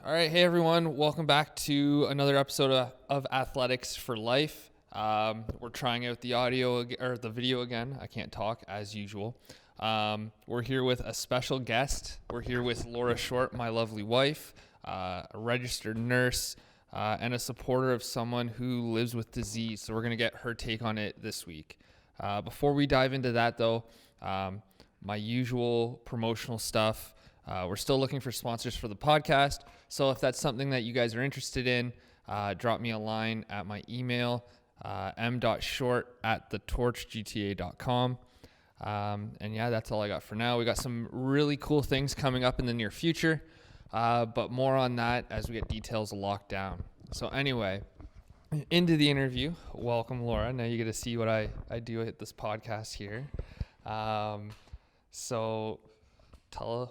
All right, hey everyone, welcome back to another episode of Athletics for Life. We're trying out the the video again. I can't talk as usual. We're here with a special guest. We're here with Laura Short, my lovely wife, a registered nurse, and a supporter of someone who lives with disease. So we're going to get her take on it this week. Before we dive into that though, my usual promotional stuff. We're still looking for sponsors for the podcast. So if that's something that you guys are interested in, drop me a line at my email, m.short@thetorchgta.com. And yeah, that's all I got for now. We got some really cool things coming up in the near future, but more on that as we get details locked down. So anyway, into the interview. Welcome, Laura. Now you get to see what I do at this podcast here.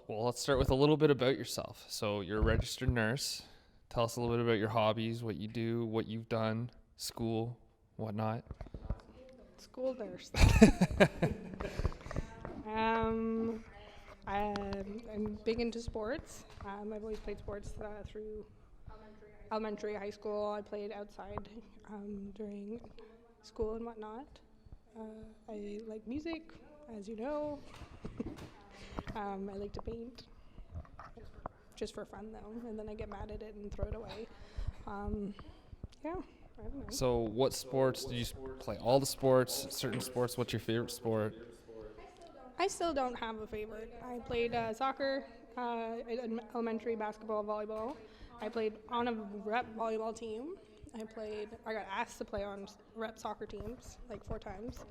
Let's start with a little bit about yourself. So you're a registered nurse. Tell us a little bit about your hobbies, what you do, what you've done, school, whatnot. School nurse. I'm big into sports. I've always played sports through elementary, high school. I played outside during school and whatnot. I like music, as you know. I like to paint, just for fun though, and then I get mad at it and throw it away. I don't know. So what sports did you play? All the sports, certain sports? What's your favorite sport? I still don't have a favorite. I played soccer, elementary, basketball, volleyball. I played on a rep volleyball team. I got asked to play on rep soccer teams like 4 times.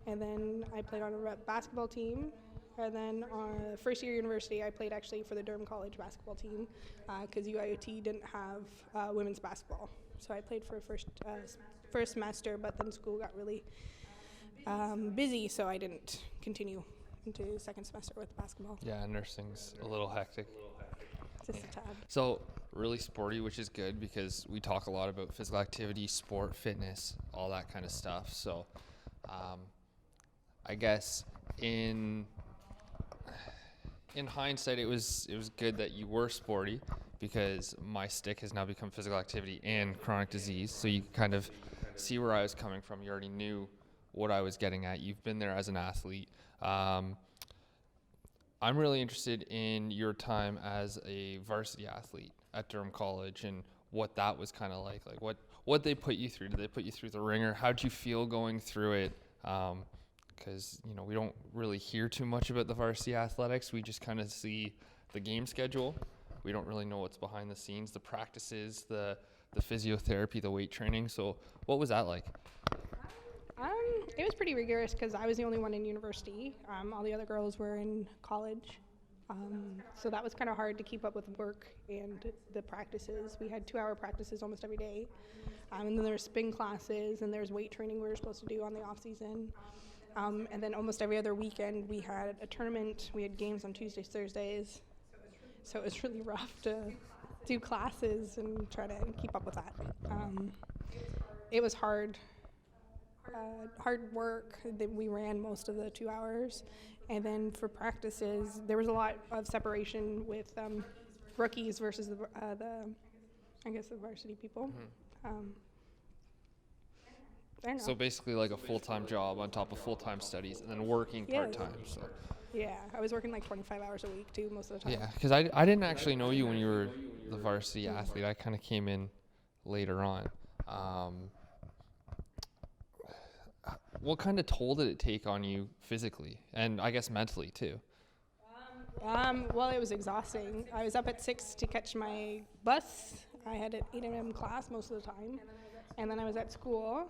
And then I played on a rep basketball team. And then first year university, I played actually for the Durham College basketball team because UIOT didn't have women's basketball. So I played for first semester, but then school got really busy, so I didn't continue into second semester with basketball. Yeah, nursing's a little hectic. Just a tad. So really sporty, which is good because we talk a lot about physical activity, sport, fitness, all that kind of stuff. So I guess in hindsight, it was good that you were sporty because my stick has now become physical activity and chronic disease. So you kind of see where I was coming from. You already knew what I was getting at. You've been there as an athlete. I'm really interested in your time as a varsity athlete at Durham College and what that was kind of like what they put you through. Did they put you through the ringer? How'd you feel going through it? Because, we don't really hear too much about the varsity athletics. We just kind of see the game schedule. We don't really know what's behind the scenes, the practices, the physiotherapy, the weight training. So what was that like? It was pretty rigorous because I was the only one in university. All the other girls were in college. So that was kind of hard to keep up with work and the practices. We had 2-hour practices almost every day. And then there were spin classes and there's weight training we were supposed to do on the off season. And then almost every other weekend we had a tournament. We had games on Tuesdays, Thursdays. So it was really rough to do classes and try to keep up with that. It was hard work. We ran most of the 2 hours. And then for practices, there was a lot of separation with rookies versus the varsity people. Mm-hmm. I don't know. So basically like a full-time job on top of full-time studies and then working part-time. So. Yeah, I was working like 25 hours a week too most of the time. Yeah, because I didn't actually know you when you were the varsity athlete. I kind of came in later on. What kind of toll did it take on you physically and I guess mentally too? Well, it was exhausting. I was up at 6 to catch my bus. I had an 8 a.m. class most of the time. And then I was at school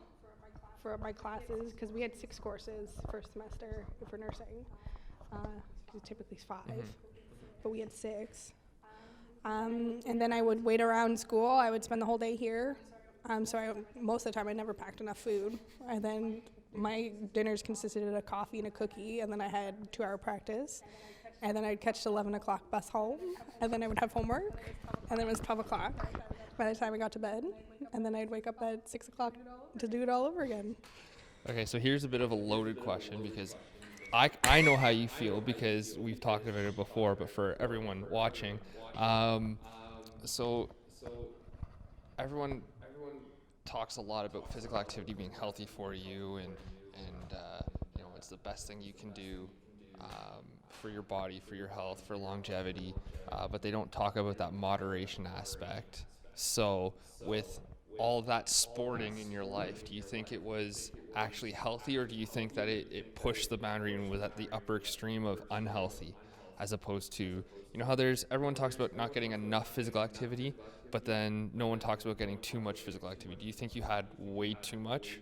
for my classes because we had 6 courses first semester for nursing. Because typically it's 5, but we had 6. And then I would wait around school. I would spend the whole day here. Most of the time I never packed enough food. And then my dinners consisted of a coffee and a cookie, and then I had 2-hour practice. And then I'd catch the 11 o'clock bus home, and then I would have homework, and then it was 12 o'clock by the time I got to bed. And then I'd wake up at 6 o'clock to do it all over again. Okay, so here's a bit of a loaded question because I know how you feel because we've talked about it before, but for everyone watching, So everyone talks a lot about physical activity being healthy for you, and it's the best thing you can do for your body, for your health, for longevity. But they don't talk about that moderation aspect. So with all that sporting in your life, do you think it was actually healthy, or do you think that it pushed the boundary and was at the upper extreme of unhealthy, as opposed to, how everyone talks about not getting enough physical activity, but then no one talks about getting too much physical activity. Do you think you had way too much?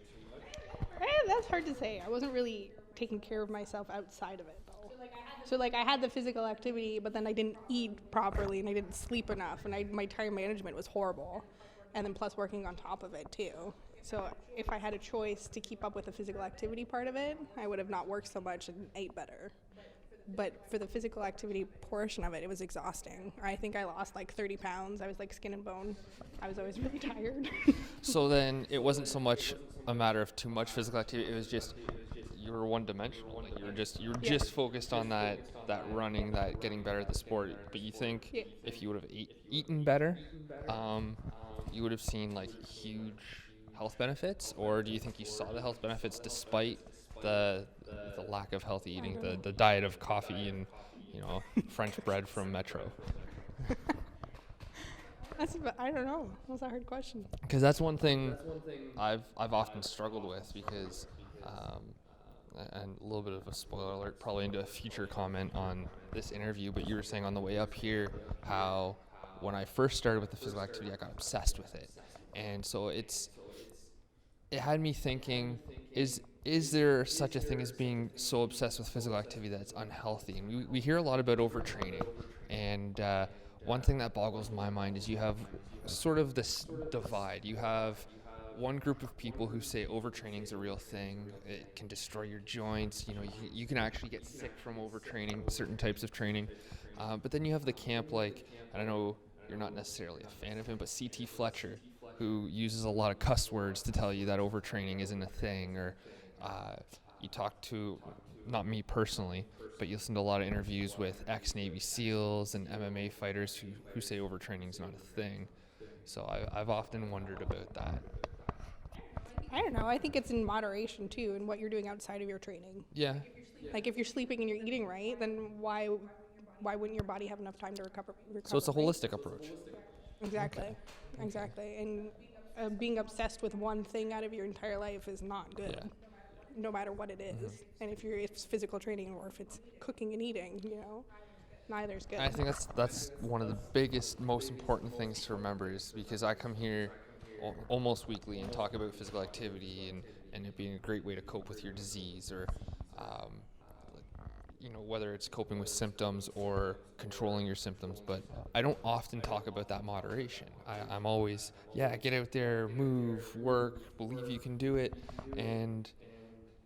That's hard to say. I wasn't really taking care of myself outside of it, though. So, like, I had the physical activity, but then I didn't eat properly and I didn't sleep enough, and my time management was horrible. And then plus working on top of it, too. So if I had a choice to keep up with the physical activity part of it, I would have not worked so much and ate better. But for the physical activity portion of it, it was exhausting. I think I lost like 30 pounds. I was like skin and bone. I was always really tired. So then it wasn't so much a matter of too much physical activity. It was just you were one dimensional. Like you were just focused on that running, that getting better at the sport. But you think if you would have eaten better, you would have seen like huge health benefits, or do you think you saw the health benefits despite the lack of healthy eating, the diet of coffee and French bread from Metro? I don't know. That's a hard question. Because that's one thing I've often struggled with, because and a little bit of a spoiler alert, probably into a future comment on this interview, but you were saying on the way up here how when I first started with the physical activity, I got obsessed with it. And so it had me thinking, is there such a thing as being so obsessed with physical activity that it's unhealthy? And we hear a lot about overtraining. And one thing that boggles my mind is you have sort of this divide. You have one group of people who say overtraining is a real thing. It can destroy your joints. You can actually get sick from overtraining, certain types of training. But then you have the camp, like, I don't know, you're not necessarily a fan of him, but C.T. Fletcher, who uses a lot of cuss words to tell you that overtraining isn't a thing. Or you talk to, not me personally, but you listen to a lot of interviews with ex-Navy SEALs and MMA fighters who say overtraining is not a thing. So I've often wondered about that. I don't know. I think it's in moderation, too, in what you're doing outside of your training. Yeah. Like, if you're sleeping and you're eating right, then why wouldn't your body have enough time to recover? So it's a holistic approach. Exactly. Okay. Exactly. And being obsessed with one thing out of your entire life is not good, no matter what it is. Mm-hmm. And if it's physical training or if it's cooking and eating, neither is good. I think that's one of the biggest, most important things to remember, is because I come here almost weekly and talk about physical activity and it being a great way to cope with your disease, or whether it's coping with symptoms or controlling your symptoms. But I don't often talk about that moderation. I'm always, get out there, move, work, believe you can do it. And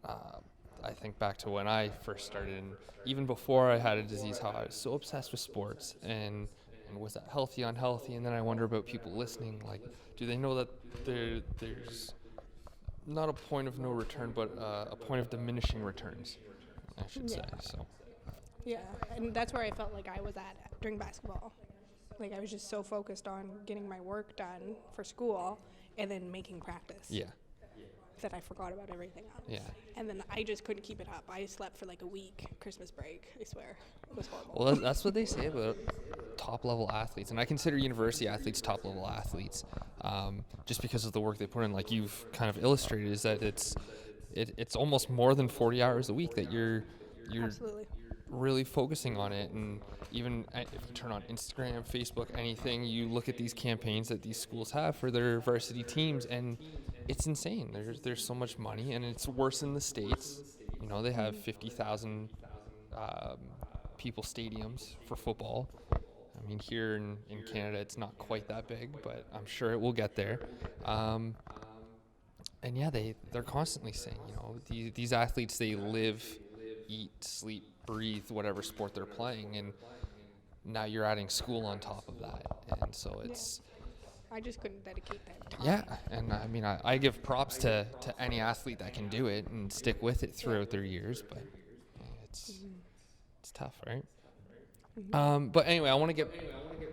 I think back to when I first started, and even before I had a disease, how I was so obsessed with sports, and was that healthy, unhealthy? And then I wonder about people listening, like, do they know that there's not a point of no return, but a point of diminishing returns, I should say. So. Yeah, and that's where I felt like I was at during basketball. Like, I was just so focused on getting my work done for school and then making practice. Yeah. That I forgot about everything else. Yeah. And then I just couldn't keep it up. I slept for like a week, Christmas break, I swear. It was horrible. Well, that's what they say about top-level athletes. And I consider university athletes top-level athletes, just because of the work they put in. Like you've kind of illustrated, is that it's almost more than 40 hours a week that you're Absolutely. really focusing on it. And even if you turn on Instagram, Facebook, anything, you look at these campaigns that these schools have for their varsity teams, and it's insane. There's so much money, and it's worse in the States. They have 50,000 people stadiums for football. I mean, here in Canada, it's not quite that big, but I'm sure it will get there. And yeah, they're constantly saying, these athletes, they live, eat, sleep, breathe whatever sport they're playing, and now you're adding school on top of that, and so it's. I just couldn't dedicate that time. Yeah, and I mean, I give props to any athlete that can do it and stick with it throughout their years, but it's tough, right? Mm-hmm. But anyway, I want to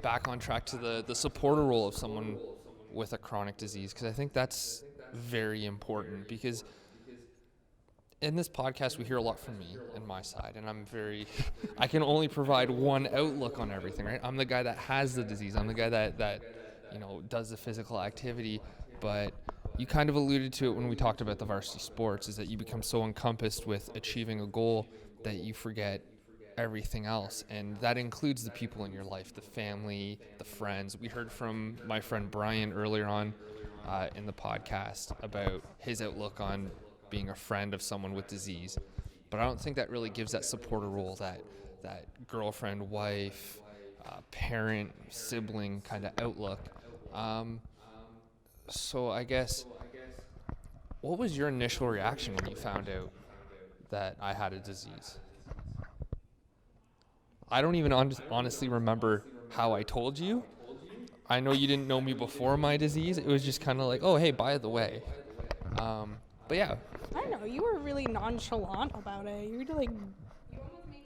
back on track to the supporter role of someone with a chronic disease, because I think that's very important, because in this podcast we hear a lot from me and my side, and I can only provide one outlook on everything, right? I'm the guy that has the disease. I'm the guy that does the physical activity, but you kind of alluded to it when we talked about the varsity sports, is that you become so encompassed with achieving a goal that you forget everything else, and that includes the people in your life, the family, the friends. We heard from my friend Brian earlier on in the podcast about his outlook on being a friend of someone with disease, but I don't think that really gives that supporter role, that girlfriend, wife, parent, sibling kind of outlook. So I guess, what was your initial reaction when you found out that I had a disease? I don't even honestly remember how I told you. I know you didn't know me before my disease. It was just kind of like, oh, hey, by the way. But yeah. I don't know. You were really nonchalant about it. You were like,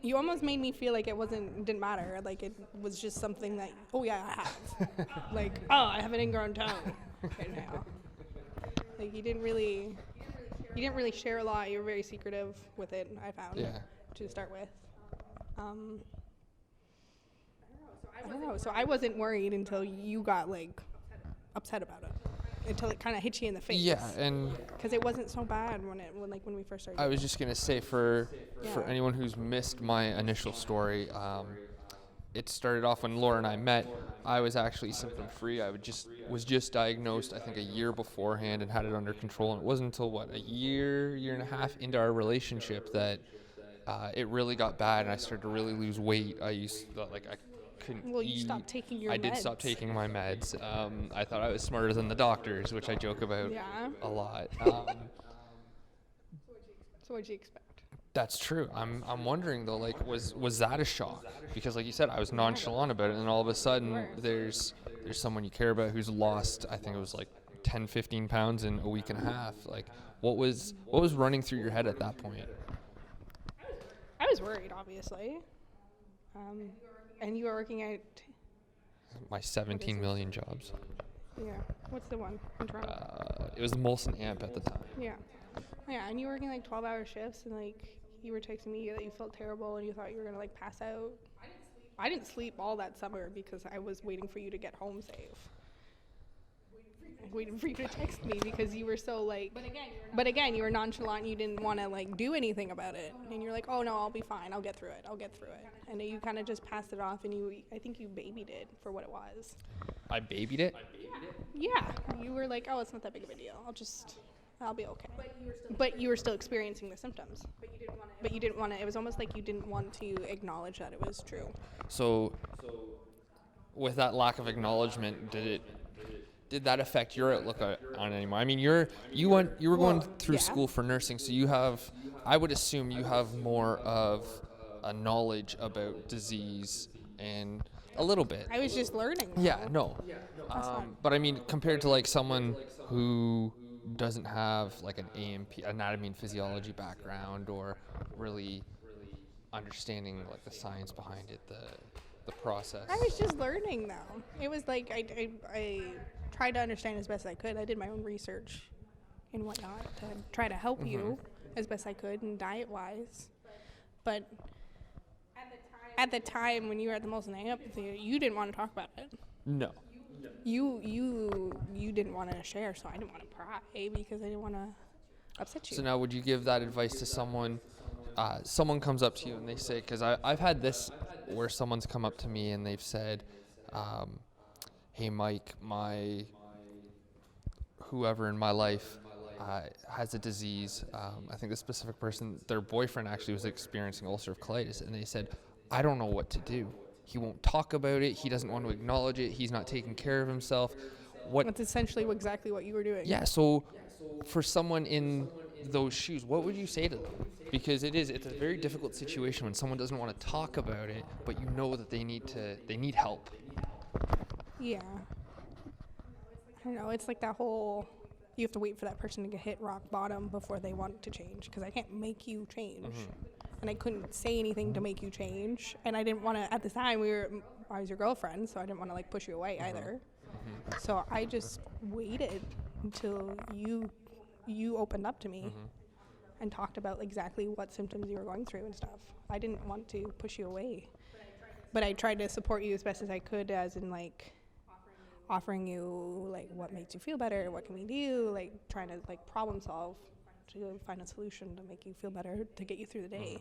you almost made me feel like it didn't matter. Like it was just something that, oh yeah, I have. Like, oh, I have an ingrown toe right now. Like you didn't really share a lot. You were very secretive with it, I found. Yeah. To start with. I don't know. So I wasn't worried until you got like upset about it. Until it kind of hit you in the face. Yeah, and because it wasn't so bad when we first started. I was just gonna say, for anyone who's missed my initial story, it started off when Laura and I met. I was actually symptom free. I was just diagnosed, I think, a year beforehand, and had it under control. And it wasn't until a year and a half into our relationship that it really got bad, and I started to really lose weight. I couldn't eat. You stopped taking your meds. I did stop taking my meds. I thought I was smarter than the doctors, which I joke about a lot. So what'd you expect? That's true. I'm wondering though, like, was that a shock? Because like you said, I was nonchalant about it, and all of a sudden there's someone you care about who's lost, I think it was like 10, 15 pounds in a week and a half. Like, what was running through your head at that point? I was worried, obviously. And you were working at my 17 million jobs. Yeah. What's the one in Toronto? It was the Molson Amp at the time. Yeah. Yeah, and you were working like 12-hour shifts, and like you were texting me that you felt terrible and you thought you were gonna like pass out. I didn't sleep all that summer because I was waiting for you to get home safe. Waiting for you to text me because you were so like. But again, you were nonchalant. You didn't want to like do anything about it, and you're like, "Oh no, I'll be fine. I'll get through it. And then you kind of just passed it off, and I think you babied it for what it was. I babied it? Yeah, you were like, "Oh, it's not that big of a deal. I'll be okay." But you were still experiencing the symptoms. But you didn't want to. It was almost like you didn't want to acknowledge that it was true. So, with that lack of acknowledgement, did that affect your outlook on it anymore? I mean, you were going through school for nursing, so I would assume you have more of a knowledge about disease, and a little bit. I was just learning. Yeah, no. But I mean, compared to like someone who doesn't have like an A&P, anatomy and physiology background, or really understanding like the science behind it, the process. I was just learning though. It was like I tried to understand as best I could. I did my own research and whatnot to try to help you as best I could, and diet wise. But at the time when you were at the Molson Amphitheater, you didn't want to talk about it. No. You didn't want to share, so I didn't want to pry because I didn't want to upset you. So now, would you give that advice to someone? Someone comes up to you and they say, because I've had this where someone's come up to me and they've said, "Hey Mike, my whoever in my life has a disease." I think the specific person, their boyfriend actually was experiencing ulcerative colitis, and they said, "I don't know what to do. He won't talk about it. He doesn't want to acknowledge it. He's not taking care of himself." That's essentially exactly what you were doing. Yeah. So, for someone in those shoes, what would you say to them? Because it's a very difficult situation when someone doesn't want to talk about it, but you know that they need help. Yeah. I don't know. It's like that whole, you have to wait for that person to get hit rock bottom before they want to change, because I can't make you change. And I couldn't say anything to make you change. And I didn't want to, at the time, I was your girlfriend, so I didn't want to like push you away either. So I just waited until you opened up to me and talked about exactly what symptoms you were going through and stuff. I didn't want to push you away, but I tried to support you as best as I could, as in like offering you like what makes you feel better, what can we do, like trying to like problem solve to find a solution to make you feel better, to get you through the day.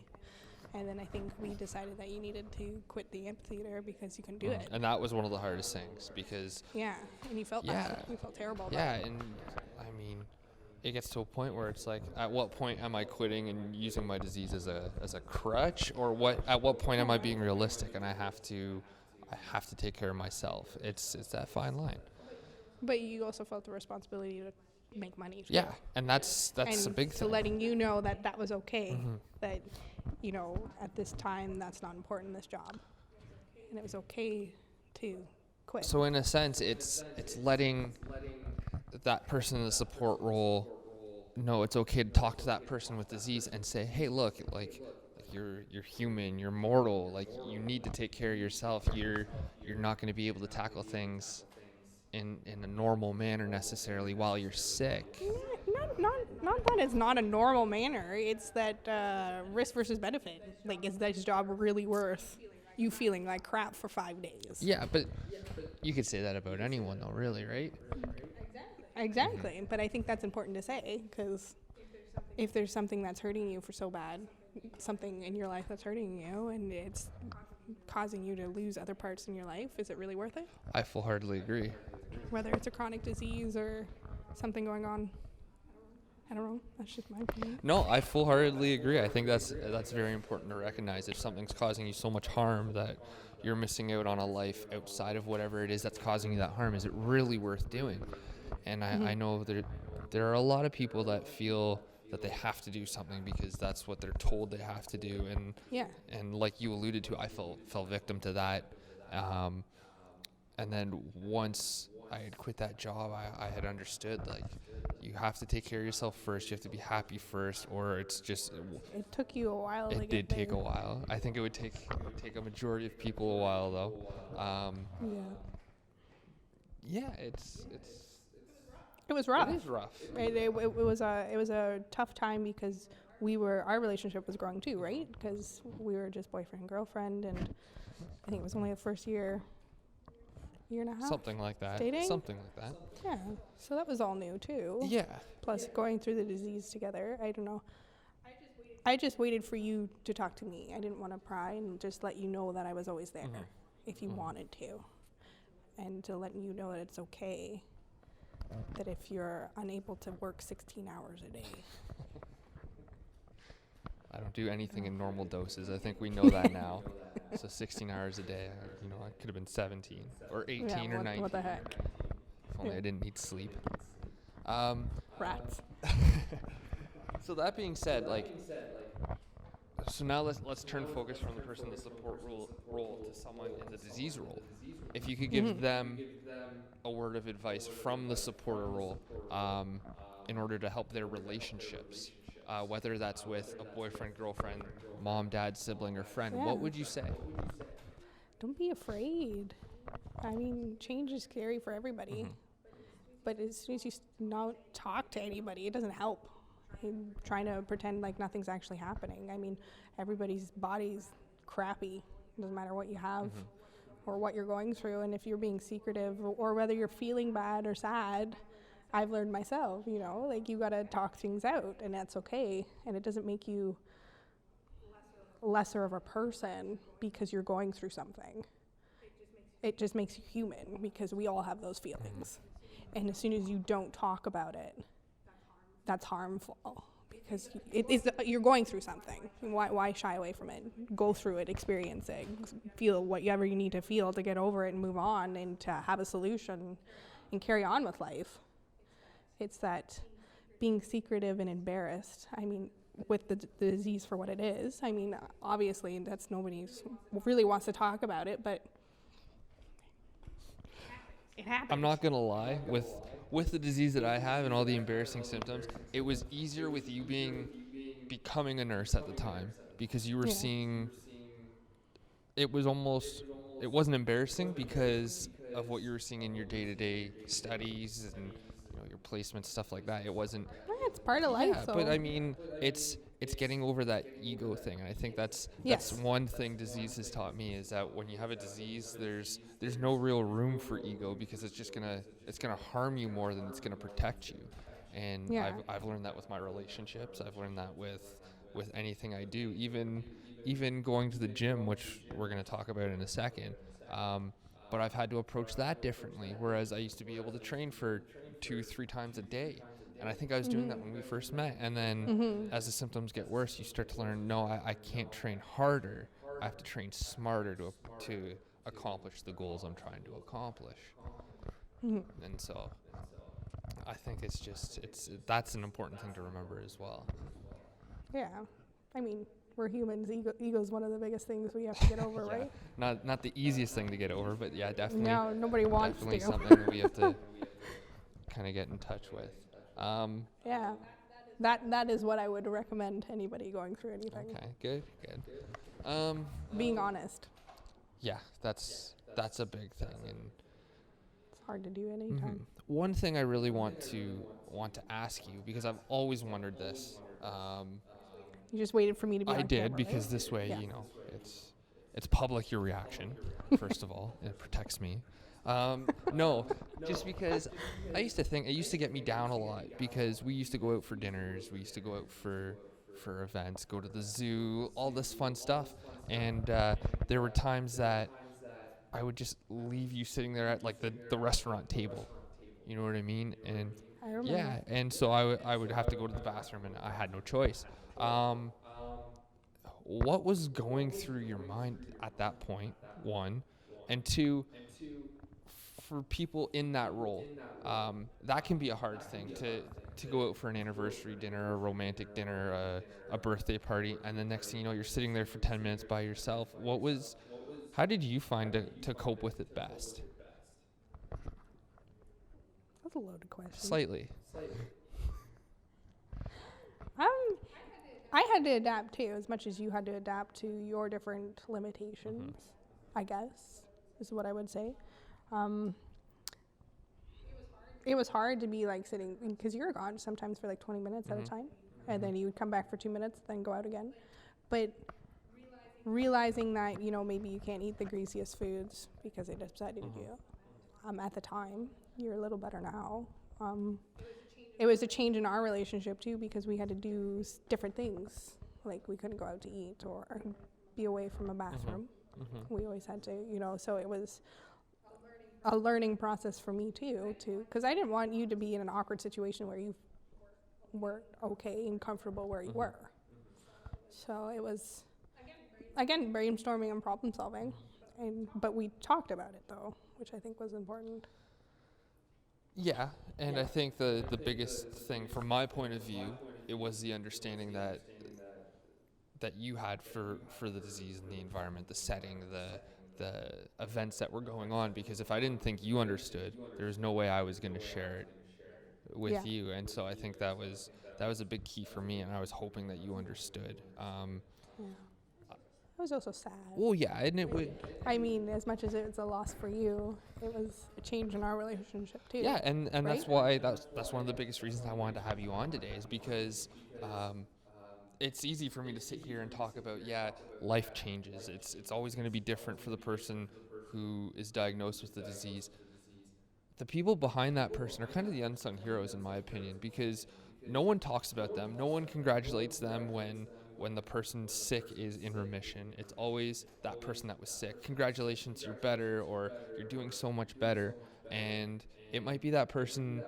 And then I think we decided that you needed to quit the amphitheater because you couldn't do it. And that was one of the hardest things because Yeah, and you felt bad. You felt terrible about it. and I mean, it gets to a point where it's like, at what point am I quitting and using my disease as a crutch, or at what point am I being realistic and I have to take care of myself? It's that fine line. But you also felt the responsibility to make money. Yeah, and that's and a big so thing. letting you know that was okay, that, you know, at this time that's not important in this job, and it was okay to quit. So in a sense, it's letting that person in the support role know it's okay to talk to that person with disease and say, hey, look, like you're human, you're mortal, like you need to take care of yourself. You're not going to be able to tackle things in a normal manner necessarily while you're sick. Not that it's not a normal manner. It's that risk versus benefit. Like, is this job really worth you feeling like crap for 5 days? Yeah, but you could say that about anyone though, really, right? Exactly. But I think that's important to say, because if there's something that's hurting you for so bad, something in your life that's hurting you, and it's causing you to lose other parts in your life, is it really worth it? I full-heartedly agree. Whether it's a chronic disease or something going on. I don't know. That's just my opinion. No, I full-heartedly agree. I think that's very important to recognize. If something's causing you so much harm that you're missing out on a life outside of whatever it is that's causing you that harm, is it really worth doing? And I know that there are a lot of people that feel that they have to do something because that's what they're told they have to do. And and like you alluded to, I fell victim to that. And then once I had quit that job, I had understood, like, you have to take care of yourself first. You have to be happy first, or it's just... It took you a while to get It did take there. a while. I think it would take a majority of people a while, though. Yeah, It was rough. It is rough. It was a tough time because our relationship was growing too, right? Because we were just boyfriend and girlfriend, and I think it was only the first year and a half. Something like that. Dating? Something like that. Yeah. So that was all new too. Yeah. Plus going through the disease together. I don't know. I just waited for you to talk to me. I didn't want to pry, and just let you know that I was always there if you wanted to. And to let you know that it's okay, that if you're unable to work 16 hours a day. I don't do anything in normal doses. I think we know that now. So 16 hours a day, I could have been 17 or 18 or 19. What the heck? If only I didn't need sleep. Rats. So that being said, so now let's turn focus from the person in the support role to someone in the disease role. If you could give them a word of advice from the supporter role in order to help their relationships, whether that's with a boyfriend, girlfriend, mom, dad, sibling, or friend, what would you say? Don't be afraid. I mean, change is scary for everybody. But as soon as you not talk to anybody, it doesn't help. Trying to pretend like nothing's actually happening. I mean, everybody's body's crappy. It doesn't matter what you have or what you're going through. And if you're being secretive, or whether you're feeling bad or sad, I've learned myself, you got to talk things out, and that's okay. And it doesn't make you lesser of a person because you're going through something. It just makes you human, because we all have those feelings. And as soon as you don't talk about it, that's harmful, because you're going through something. Why shy away from it? Go through it, experience it, feel whatever you need to feel to get over it and move on, and to have a solution and carry on with life. It's that being secretive and embarrassed, I mean, with the disease for what it is. I mean, obviously, that's nobody really wants to talk about it, but it happens. I'm not going to lie, with the disease that I have and all the embarrassing symptoms, it was easier with you becoming a nurse at the time, because you were seeing, it was it wasn't embarrassing because of what you were seeing in your day-to-day studies and your placement stuff like that. It wasn't. It's part of life, Yeah, though. but I mean, it's getting over that ego thing, and I think that's Yes. one thing disease has taught me is that when you have a disease, there's no real room for ego because it's gonna harm you more than it's gonna protect you, and Yeah. I've learned that with my relationships. I've learned that with anything I do, even going to the gym, which we're gonna talk about in a second. But I've had to approach that differently, whereas I used to be able to train for 2-3 times a day. And I think I was doing that when we first met. And then as the symptoms get worse, you start to learn, no, I can't train harder. I have to train smarter to accomplish the goals I'm trying to accomplish. And so I think that's an important thing to remember as well. Yeah. I mean, we're humans. Ego's one of the biggest things we have to get over, Yeah. right? Not the easiest thing to get over, but yeah, definitely. No, nobody wants Definitely to. something that we have to kind of get in touch with. Yeah. That is what I would recommend anybody going through anything. Okay, good. Being honest. Yeah, that's a big thing, and It's hard to do anytime. one thing I really want to ask you, because I've always wondered this. You just waited for me to be I on did camera, because right? this way, Yeah. it's public your reaction. First of all, it protects me. No, just because I used to think it used to get me down a lot because we used to go out for dinners, we used to go out for events, go to the zoo, all this fun stuff, and there were times that I would just leave you sitting there at like the restaurant table. You know what I mean? And I remember. yeah, and so I would have to go to the bathroom, and I had no choice. What was going through your mind at that point, one, and two, for people in that role, that can be a hard thing to go out for an anniversary dinner, a romantic dinner, a birthday party, and the next thing you know, you're sitting there for 10 minutes by yourself. How did you find to cope with it best? That's a loaded question. Slightly. I had to adapt too, as much as you had to adapt to your different limitations, I guess, is what I would say. It was hard to be like sitting, because you're gone sometimes for like 20 minutes at a time, and then you would come back for 2 minutes, then go out again. But realizing that, maybe you can't eat the greasiest foods because it upsetted you at the time. You're a little better now. It was a change in our relationship too, because we had to do different things. Like we couldn't go out to eat or be away from a bathroom. We always had to, so it was a learning process for me too, because I didn't want you to be in an awkward situation where you weren't okay and comfortable where you were. So it was, again, brainstorming and problem solving, but we talked about it though, which I think was important. Yeah, and I think the biggest thing from my point of view, it was the understanding that you had for the disease and the environment, the setting, the events that were going on, because if I didn't think you understood, there was no way I was going to share it with you. And so I think that was a big key for me, and I was hoping that you understood. It was also sad. Well, yeah, and it would. I mean, as much as it was a loss for you, it was a change in our relationship too. Yeah, and right? that's why that's one of the biggest reasons I wanted to have you on today, is because it's easy for me to sit here and talk about, life changes. It's always going to be different for the person who is diagnosed with the disease. The people behind that person are kind of the unsung heroes, in my opinion, because no one talks about them. No one congratulates them when the person sick is in remission. It's always that person that was sick. Congratulations, you're better, or you're doing so much better. And it might be that person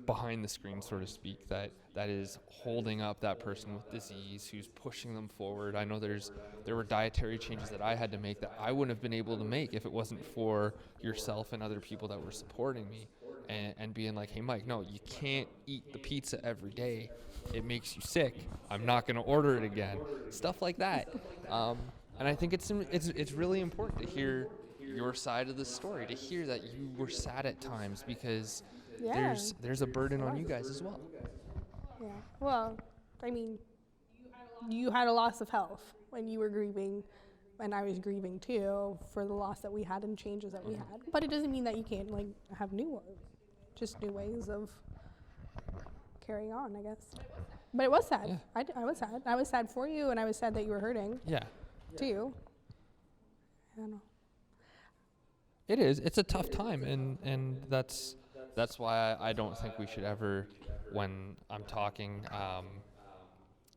behind the screen, so to speak, that is holding up that person with disease, who's pushing them forward. I know there were dietary changes that I had to make that I wouldn't have been able to make if it wasn't for yourself and other people that were supporting me and being like, hey, Mike, no, you can't eat the pizza every day. It makes you sick. I'm not going to order it again. Stuff like that. And I think it's really important to hear your side of the story, to hear that you were sad at times, because there's a burden on you guys as well. Yeah. Well, I mean, you had a loss of health when you were grieving and I was grieving too for the loss that we had and changes that we had. But it doesn't mean that you can't like have new ways of carrying on, I guess. But it was sad. Yeah. I was sad. I was sad for you, and I was sad that you were hurting Yeah. too. I don't know. It is. It's a tough time, and that's why I don't think we should ever, when I'm talking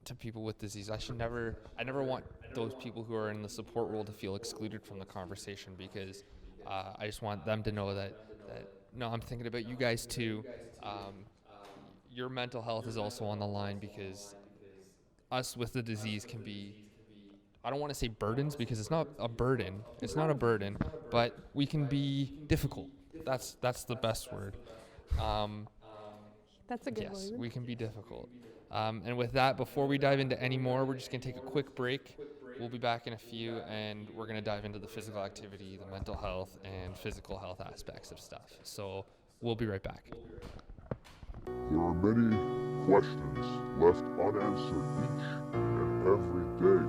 to people with disease, I never want those people who are in the support role to feel excluded from the conversation, because I just want them to know that no, I'm thinking about you guys too. Your mental health is also on the line, because us with the disease can be, I don't want to say burdens, because it's not a burden. It's not a burden, but we can be difficult. That's the best word. That's a good Yes, word. we can be difficult. And with that, before we dive into any more, we're just going to take a quick break. We'll be back in a few, and we're going to dive into the physical activity, the mental health, and physical health aspects of stuff. So we'll be right back. There are many questions left unanswered each and every day.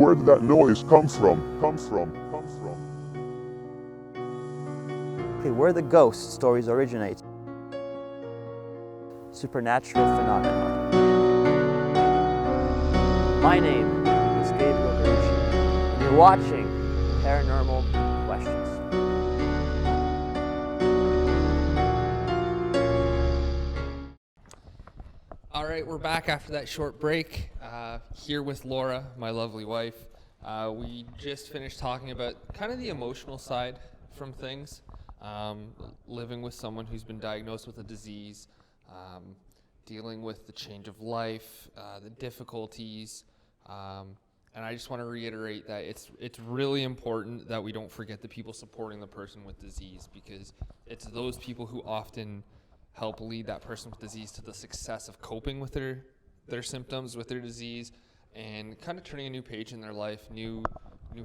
Where did that noise come from? Okay, where the ghost stories originate. Supernatural phenomena. My name is Gabriel Garucci, and you're watching Paranormal Questions. All right, we're back after that short break, here with Laura, my lovely wife. We just finished talking about kind of the emotional side from things, living with someone who's been diagnosed with a disease, dealing with the change of life, the difficulties, and I just want to reiterate that it's really important that we don't forget the people supporting the person with disease, because it's those people who often help lead that person with disease to the success of coping with their symptoms, with their disease, and kind of turning a new page in their life, new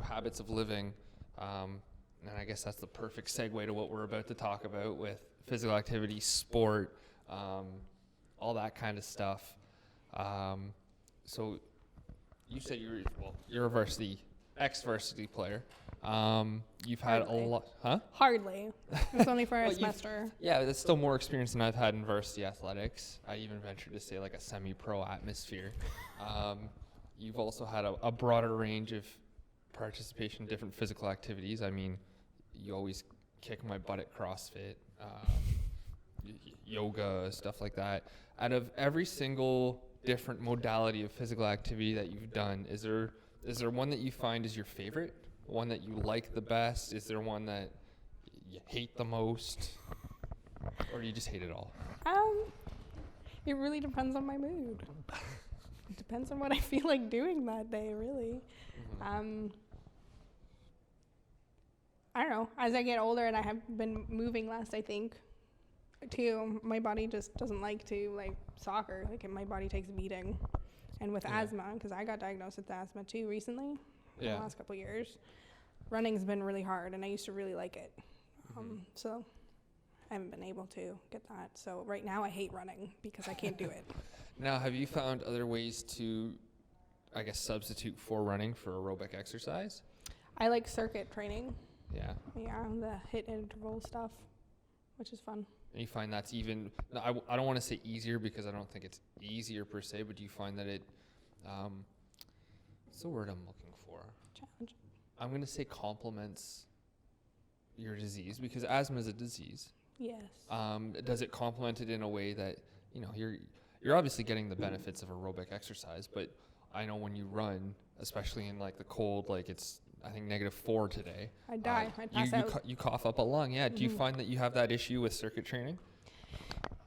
habits of living. And I guess that's the perfect segue to what we're about to talk about with physical activity, sport, all that kind of stuff. So you said you're a ex-varsity player. You've had Hardly. a lot, huh? Hardly. It's only for Well, a you've- semester. Yeah, that's still more experience than I've had in varsity athletics. I even venture to say like a semi-pro atmosphere. You've also had a broader range of participation in different physical activities. I mean, you always kick my butt at CrossFit, yoga, stuff like that. Out of every single different modality of physical activity that you've done, is there one that you find is your favorite? One that you like the best? Is there one that you hate the most? Or do you just hate it all? It really depends on my mood. It depends on what I feel like doing that day, really. I don't know. As I get older and I have been moving less, I think, too, my body just doesn't like soccer. Like, my body takes a beating. And with asthma, because I got diagnosed with asthma too recently, in the last couple of years, running's been really hard, and I used to really like it. So I haven't been able to get that. So right now I hate running because I can't do it. Now, have you found other ways to, I guess, substitute for running for aerobic exercise? I like circuit training. Yeah. Yeah, the hit interval stuff, which is fun. And you find that's even, no, I don't want to say easier, because I don't think it's easier per se, but do you find that it, what's the word I'm looking for? Challenge. I'm going to say complements your disease, because asthma is a disease. Yes. Does it complement it in a way that, you're obviously getting the benefits of aerobic exercise, but I know when you run, especially in like the cold, like it's, I think -4 today. I'd die. I'd pass out. You cough up a lung. Yeah. Do you find that you have that issue with circuit training?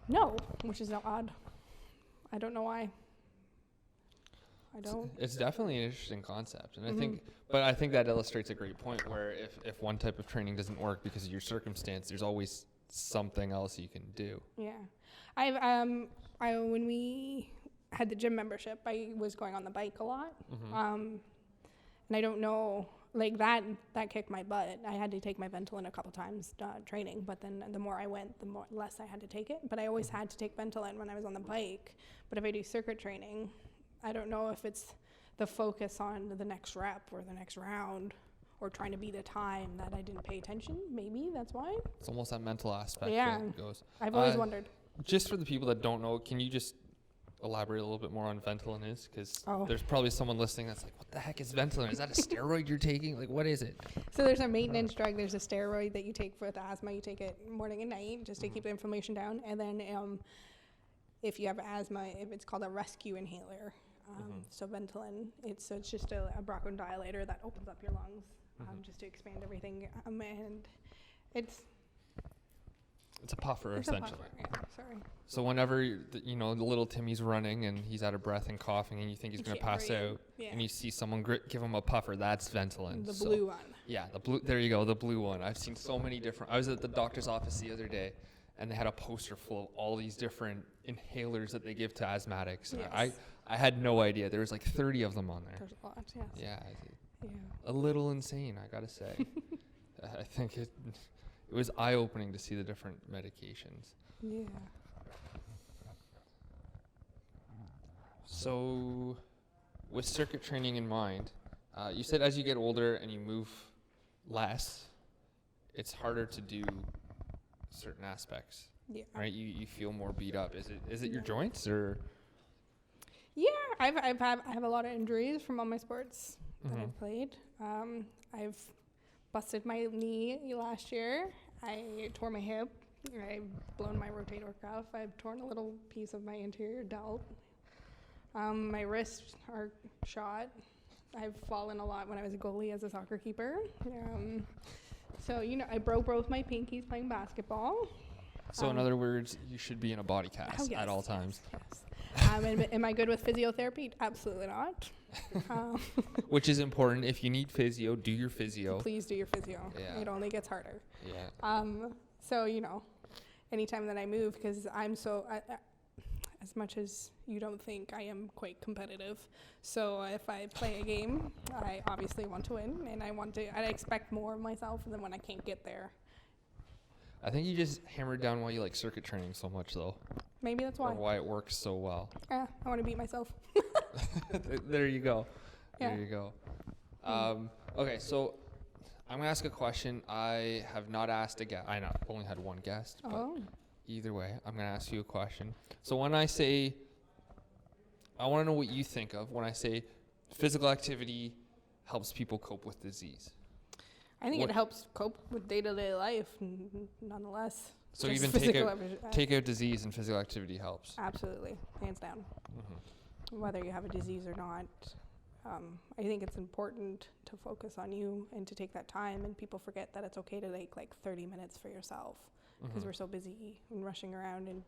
No, which is odd. I don't know why. I don't. It's definitely an interesting concept, and I think that illustrates a great point where if one type of training doesn't work because of your circumstance, there's always something else you can do. Yeah. When we had the gym membership, I was going on the bike a lot. And I don't know, like that kicked my butt. I had to take my Ventolin a couple times training, but then the more I went, the less I had to take it. But I always had to take Ventolin when I was on the bike. But if I do circuit training, I don't know if it's the focus on the next rep or the next round or trying to beat a time that I didn't pay attention. Maybe that's why. It's almost that mental aspect Yeah. that goes. I've always wondered. Just for the people that don't know, can you just elaborate a little bit more on Ventolin is? Because there's probably someone listening that's like, what the heck is Ventolin? Is that a steroid you're taking? Like, what is it? So there's a maintenance drug. There's a steroid that you take for the asthma. You take it morning and night just to keep the inflammation down. And then if you have asthma, if it's called a rescue inhaler. So Ventolin, it's just a bronchodilator that opens up your lungs just to expand everything. And it's a puffer, a essentially. puffer. Yeah, sorry. So whenever the little Timmy's running and he's out of breath and coughing and you think he's going to can't pass breathe. out, Yeah. and you see someone give him a puffer, that's Ventolin. The So- blue one. Yeah, the blue. There you go, the blue one. I've seen so many different. I was at the doctor's office the other day, and they had a poster full of all these different inhalers that they give to asthmatics. And Yes. I had no idea. There was like 30 of them on there. There's a lot, yes. Yeah, Yeah. a little insane, I gotta say. I think it was eye-opening to see the different medications. Yeah. So, with circuit training in mind, you said as you get older and you move less, it's harder to do certain aspects, Yeah. right? You feel more beat up. Is it your joints or? Yeah, I have a lot of injuries from all my sports that I've played. I've busted my knee last year. I tore my hip. I've blown my rotator cuff. I've torn a little piece of my anterior delt. My wrists are shot. I've fallen a lot when I was a goalie as a soccer keeper. So, I broke both my pinkies playing basketball. So in other words, you should be in a body cast at all times. Yes. Am I good with physiotherapy? Absolutely not. Which is important. If you need physio, do your physio. Please do your physio. Yeah. It only gets harder. Yeah. So, anytime that I move, because I'm so, as much as you don't think, I am quite competitive. So if I play a game, I obviously want to win, and I expect more of myself than when I can't get there. I think you just hammered down why you like circuit training so much, though. Maybe that's Or why. why it works so well. I want to beat myself. There you go. Yeah. There you go. Okay, so I'm gonna ask a question. I have not asked a guest. I know, I've only had one guest, but Oh. either way, I'm gonna ask you a question. So when I say, I want to know what you think of when I say physical activity helps people cope with disease. I think What- it helps cope with day-to-day life, nonetheless. So Just even physical take out disease and physical activity helps. Absolutely, hands down. Whether you have a disease or not, I think it's important to focus on you and to take that time. And people forget that it's okay to take like 30 minutes for yourself because we're so busy and rushing around and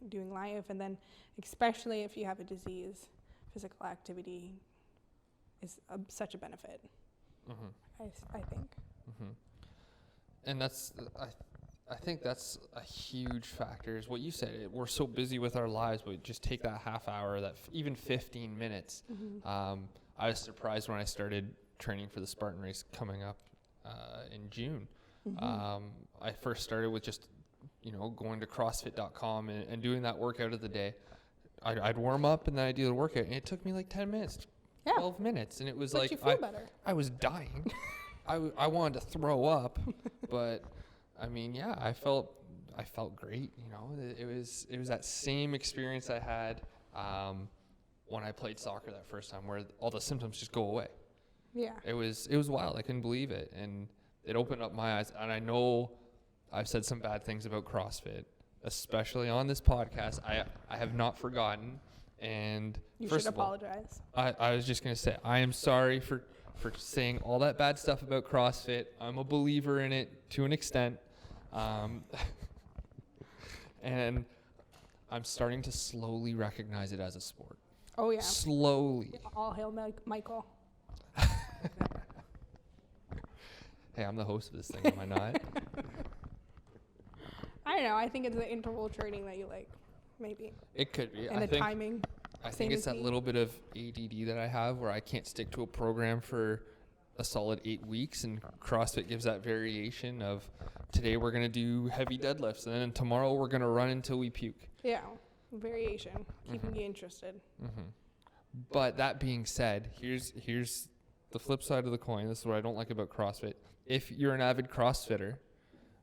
doing life. And then, especially if you have a disease, physical activity is such a benefit. I think. And that's, I think that's a huge factor is what you said. We're so busy with our lives, but just take that half hour, even 15 minutes. I was surprised when I started training for the Spartan race coming up in June. I first started with just, going to CrossFit.com and doing that workout of the day. I'd warm up and then I'd do the workout, and it took me like 10 minutes, 12 minutes, and it was But like you feel better. I was dying. I wanted to throw up, but I mean, yeah, I felt great. It was that same experience I had when I played soccer that first time, where all the symptoms just go away. Yeah. It was wild. I couldn't believe it, and it opened up my eyes. And I know I've said some bad things about CrossFit, especially on this podcast. I have not forgotten. And You first should of all, apologize. I was just gonna say I am sorry for saying all that bad stuff about CrossFit. I'm a believer in it to an extent, and I'm starting to slowly recognize it as a sport. Oh, yeah. Slowly. All hail Michael. Hey, I'm the host of this thing, am I not? I don't know. I think it's the interval training that you like, maybe. It could be. And the timing. I Same think it's as that me. little bit of ADD that I have where I can't stick to a program for a solid 8 weeks, and CrossFit gives that variation of today we're going to do heavy deadlifts, and then tomorrow we're going to run until we puke. Yeah. Variation. Keeping you interested. But that being said, here's the flip side of the coin. This is what I don't like about CrossFit. If you're an avid CrossFitter,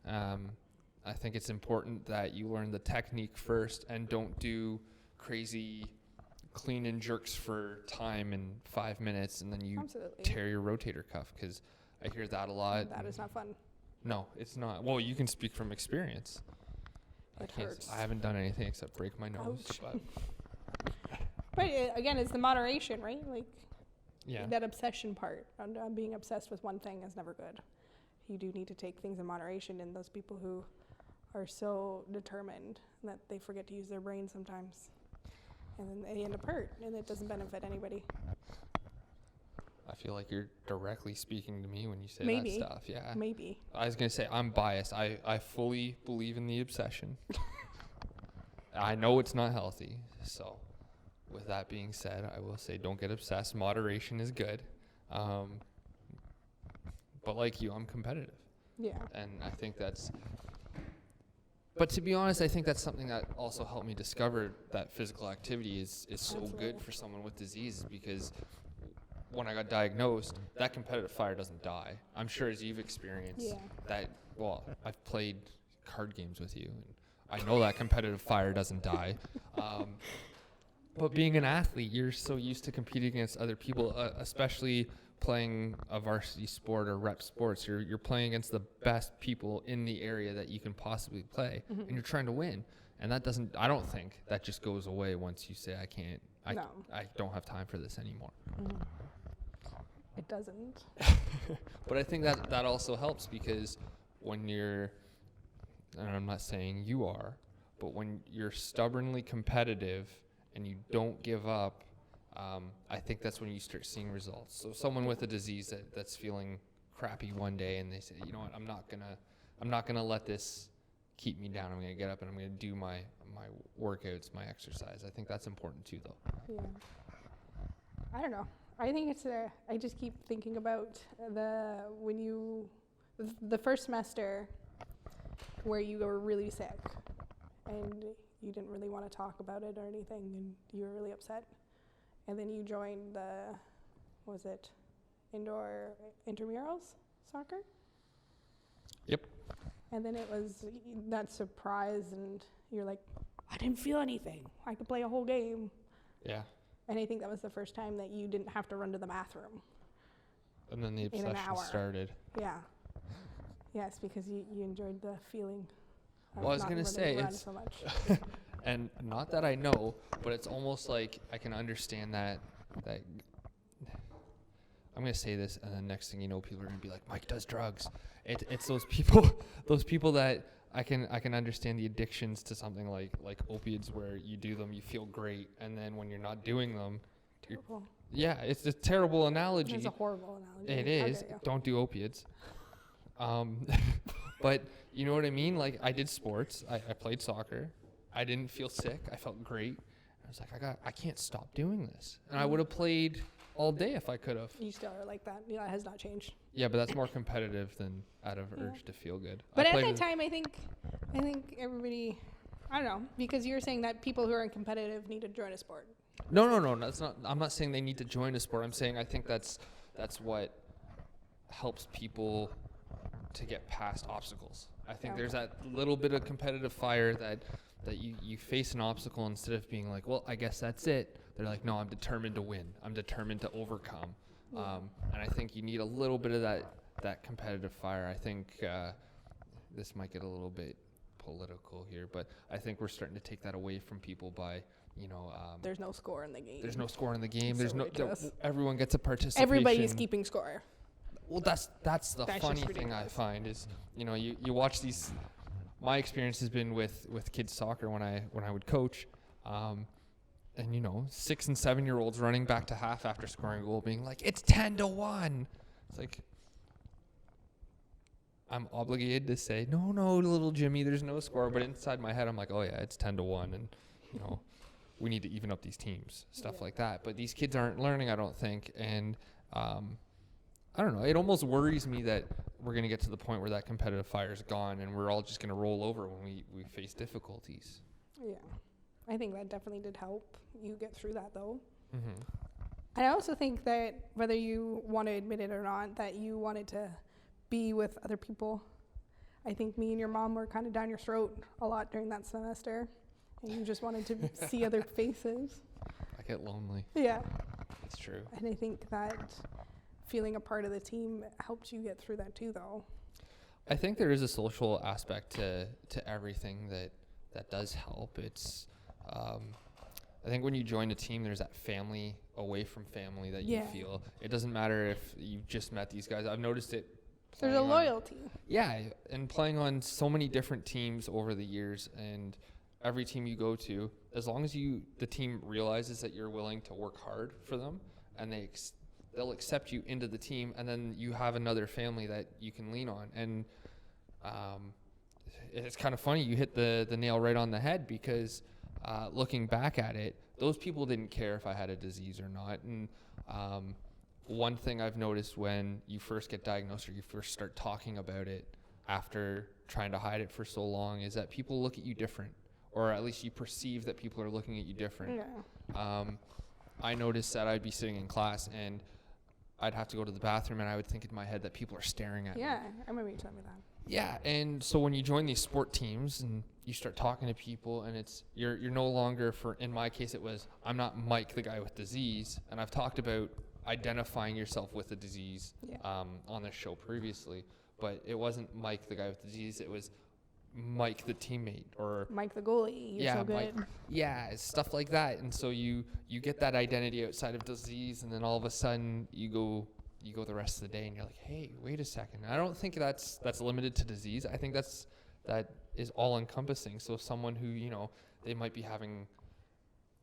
I think it's important that you learn the technique first and don't do crazy clean and jerks for time in 5 minutes and then you Absolutely. tear your rotator cuff, because I hear that a lot. That is not fun. No, it's not. Well, you can speak from experience. It hurts. I haven't done anything except break my nose. Ouch. But But again, it's the moderation, right? Like yeah, that obsession part. On being obsessed with one thing is never good. You do need to take things in moderation, and those people who are so determined that they forget to use their brain sometimes, and then they end up hurt, and it doesn't benefit anybody. I feel like you're directly speaking to me when you say Maybe. that stuff. Yeah. Maybe. I was going to say, I'm biased. I fully believe in the obsession. I know it's not healthy. So, with that being said, I will say don't get obsessed. Moderation is good. But like you, I'm competitive. Yeah. And I think that's... But to be honest, I think that's something that also helped me discover that physical activity is so Absolutely. good for someone with disease, because when I got diagnosed, that competitive fire doesn't die. I'm sure, as you've experienced, Yeah. that, well, I've played card games with you, and I know that competitive fire doesn't die. But being an athlete, you're so used to competing against other people, especially playing a varsity sport or rep sports. You're playing against the best people in the area that you can possibly play, and you're trying to win. And that doesn't, I don't think that just goes away once you say, I don't have time for this anymore. It doesn't. But I think that also helps, because when you're, and I'm not saying you are, but when you're stubbornly competitive and you don't give up, I think that's when you start seeing results. So someone with a disease that's feeling crappy one day, and they say, you know what, I'm not gonna let this keep me down. I'm gonna get up and I'm gonna do my workouts, my exercise. I think that's important too, though. Yeah. I don't know. I think it's I just keep thinking about the first semester where you were really sick and you didn't really want to talk about it or anything, and you were really upset. And then you joined indoor intramurals soccer? Yep. And then it was that surprise, and you're like, I didn't feel anything. I could play a whole game. Yeah. And I think that was the first time that you didn't have to run to the bathroom. And then the In an obsession hour. started. Yeah. Yes, because you enjoyed the feeling of Well, I was not gonna running say, around it's so much. And not that I know, but it's almost like I can understand that I'm gonna say this, and then next thing you know, people are gonna be like, Mike does drugs. It's those people that I can understand the addictions to something like opiates, where you do them, you feel great, and then when you're not doing them, Terrible. yeah, it's a terrible analogy. It's a horrible analogy. It is. Okay, yeah. Don't do opiates. But you know what I mean? Like, I did sports. I played soccer. I didn't feel sick. I felt great. I was like, I can't stop doing this. And I would have played all day if I could have. You still are like that. Yeah, it has not changed. Yeah, but that's more competitive than out of urge to feel good. But I at played that with- time, I think everybody, I don't know, because you're saying that people who are competitive need to join a sport. No. That's not. I'm not saying they need to join a sport. I'm saying I think that's what helps people to get past obstacles. I think there's that little bit of competitive fire that you face an obstacle, instead of being like, well, I guess that's it. They're like, no, I'm determined to win. I'm determined to overcome. And I think you need a little bit of that competitive fire. I think this might get a little bit political here, but I think we're starting to take that away from people by, There's no score in the game. there's no score in the game. It's There's so no ridiculous. everyone gets a participation. Everybody's keeping score. Well, that's the That's just funny thing I ridiculous. find is, you watch these. My experience has been with kids soccer when I would coach, and 6 and 7 year olds running back to half after scoring a goal, being like, it's 10-1. It's like, I'm obligated to say, no, little Jimmy, there's no score. But inside my head, I'm like, oh yeah, it's 10-1, and we need to even up these teams, stuff like that. But these kids aren't learning, I don't think, and I don't know. It almost worries me that we're going to get to the point where that competitive fire is gone, and we're all just going to roll over when we face difficulties. Yeah. I think that definitely did help you get through that, though. Mm-hmm. And I also think that whether you want to admit it or not, that you wanted to be with other people. I think me and your mom were kind of down your throat a lot during that semester, and you just wanted to see other faces. I get lonely. Yeah. That's true. And I think that feeling a part of the team helped you get through that too, though. I think there is a social aspect to everything that does help. It's I think when you join a team, there's that family away from family that you feel. It doesn't matter if you just met these guys. I've noticed it. There's a loyalty. And playing on so many different teams over the years, and every team you go to, as long as the team realizes that you're willing to work hard for them, and they'll accept you into the team, and then you have another family that you can lean on. And it's kind of funny, you hit the nail right on the head, because looking back at it, those people didn't care if I had a disease or not. And one thing I've noticed when you first get diagnosed or you first start talking about it after trying to hide it for so long is that people look at you different, or at least you perceive that people are looking at you different. Yeah. I noticed that I'd be sitting in class and I'd have to go to the bathroom, and I would think in my head that people are staring at me. Yeah, I remember you telling me that. Yeah, and so when you join these sport teams and you start talking to people, and you're no longer, in my case it was, I'm not Mike the guy with disease, and I've talked about identifying yourself with the disease on this show previously, but it wasn't Mike the guy with disease, it was Mike the teammate, or Mike the goalie. You're so good. Mike, stuff like that. And so you get that identity outside of disease, and then all of a sudden you go the rest of the day and you're like, hey, wait a second. I don't think that's limited to disease. I think that is all encompassing. So someone who, they might be having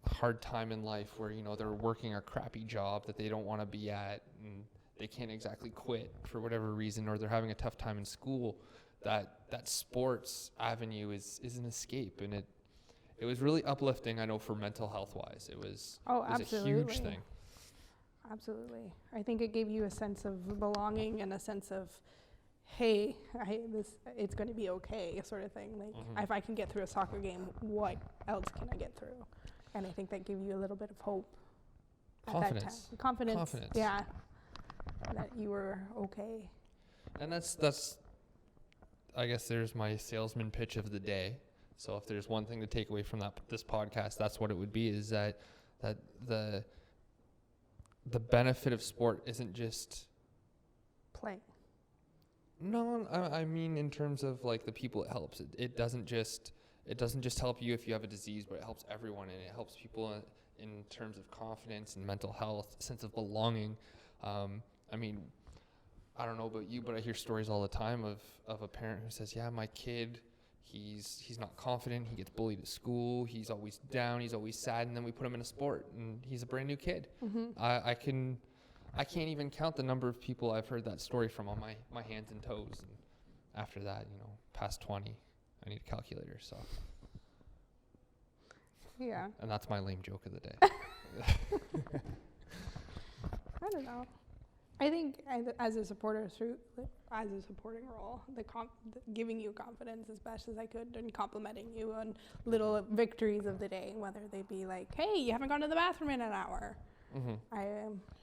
a hard time in life where, they're working a crappy job that they don't want to be at, and they can't exactly quit for whatever reason, or they're having a tough time in school, that sports avenue is an escape. And it was really uplifting, I know, for mental health wise. It was a huge thing. Absolutely. I think it gave you a sense of belonging and a sense of, hey, it's going to be okay, sort of thing. Like, if I can get through a soccer game, what else can I get through? And I think that gave you a little bit of hope. Confidence. At that time. Confidence. Yeah. That you were okay. And that's I guess there's my salesman pitch of the day. So if there's one thing to take away from this podcast, that's what it would be, is that the benefit of sport isn't just playing. No, I mean in terms of like the people it helps. It doesn't just help you if you have a disease, but it helps everyone, and it helps people in terms of confidence and mental health, sense of belonging. I mean, I don't know about you, but I hear stories all the time of a parent who says, yeah, my kid, he's not confident, he gets bullied at school, he's always down, he's always sad, and then we put him in a sport and he's a brand new kid. I can't even count the number of people I've heard that story from on my hands and toes. And after that, past 20, I need a calculator, so. Yeah. And that's my lame joke of the day. I don't know. I think as a supporter, as a supporting role, giving you confidence as best as I could and complimenting you on little victories of the day, whether they be like, hey, you haven't gone to the bathroom in an hour.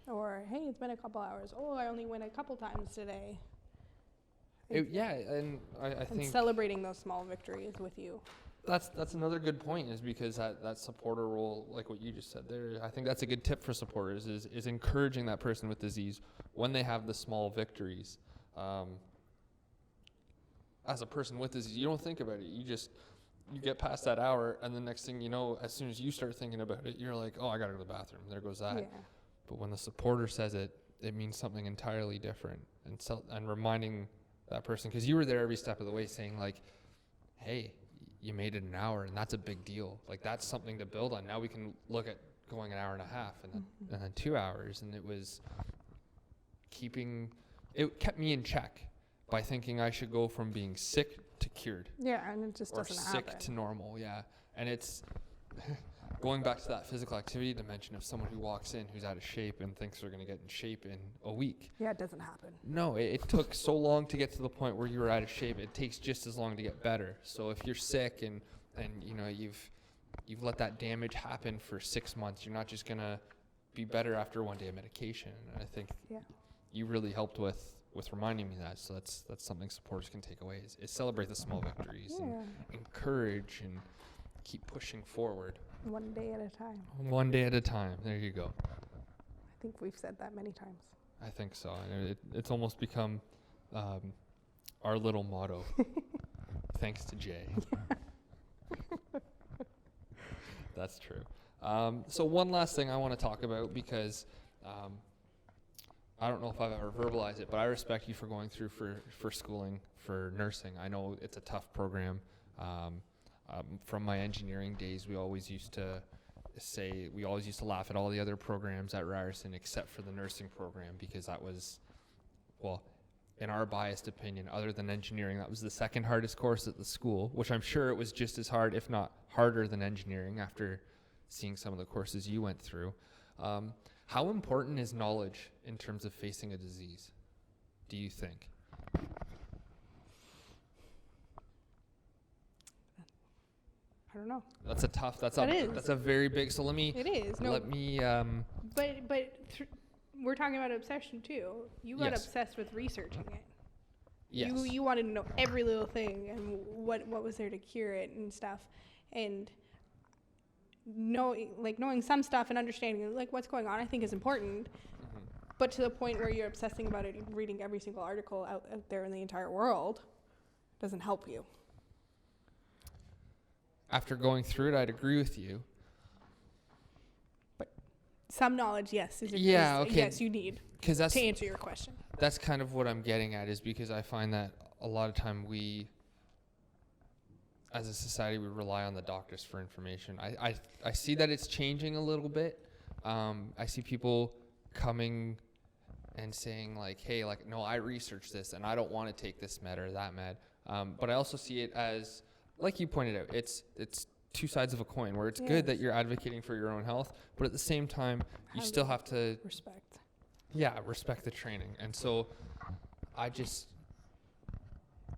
Or, hey, it's been a couple hours. Oh, I only went a couple times today. And I think celebrating those small victories with you. That's another good point, is because that supporter role, like what you just said there, I think that's a good tip for supporters, is encouraging that person with disease when they have the small victories. As a person with disease, you don't think about it. You get past that hour, and the next thing you know, as soon as you start thinking about it, you're like, oh, I got to go to the bathroom. There goes that. Yeah. But when the supporter says it, it means something entirely different. And reminding that person, because you were there every step of the way, saying like, hey, you made it an hour, and that's a big deal. Like, that's something to build on. Now we can look at going an hour and a half, and then 2 hours. And it kept me in check by thinking I should go from being sick to cured. Yeah, and it just doesn't happen. Or sick to normal, yeah. And it's going back to that physical activity dimension of someone who walks in who's out of shape and thinks they're going to get in shape in a week. Yeah, it doesn't happen. No, it took so long to get to the point where you were out of shape. It takes just as long to get better. So if you're sick and you've let that damage happen for 6 months, you're not just going to be better after one day of medication. And I think Yeah. you really helped with reminding me that. So that's something supporters can take away is celebrate the small victories Yeah. and encourage and keep pushing forward. One day at a time. One day at a time. There you go. I think we've said that many times. I think so. And it's almost become our little motto. Thanks to Jay. That's true. So one last thing I want to talk about, because I don't know if I've ever verbalized it, but I respect you for going through for schooling for nursing. I know it's a tough program. From my engineering days, we always used to laugh at all the other programs at Ryerson except for the nursing program, because that was, well, in our biased opinion, other than engineering, that was the second hardest course at the school, which I'm sure it was just as hard, if not harder, than engineering after seeing some of the courses you went through. How important is knowledge in terms of facing a disease, do you think? I don't know. That's It is. that's a very big, so let me, It is. No, let me, but we're talking about obsession too. You got Yes. obsessed with researching it. yes. You wanted to know every little thing and what was there to cure it and stuff, and knowing some stuff and understanding like what's going on, I think is important. But to the point where you're obsessing about it, reading every single article out there in the entire world, doesn't help you. After going through it, I'd agree with you. Some knowledge, yes, Yeah, okay. yes, you need Because to answer your question. that's kind of what I'm getting at, is because I find that a lot of time we, as a society, we rely on the doctors for information. I see that it's changing a little bit. I see people coming and saying like, hey, like, no, I researched this and I don't want to take this med or that med. But I also see it as, like you pointed out, it's two sides of a coin, where it's good that you're advocating for your own health, but at the same time, you still have to Respect. respect the training. And so I just,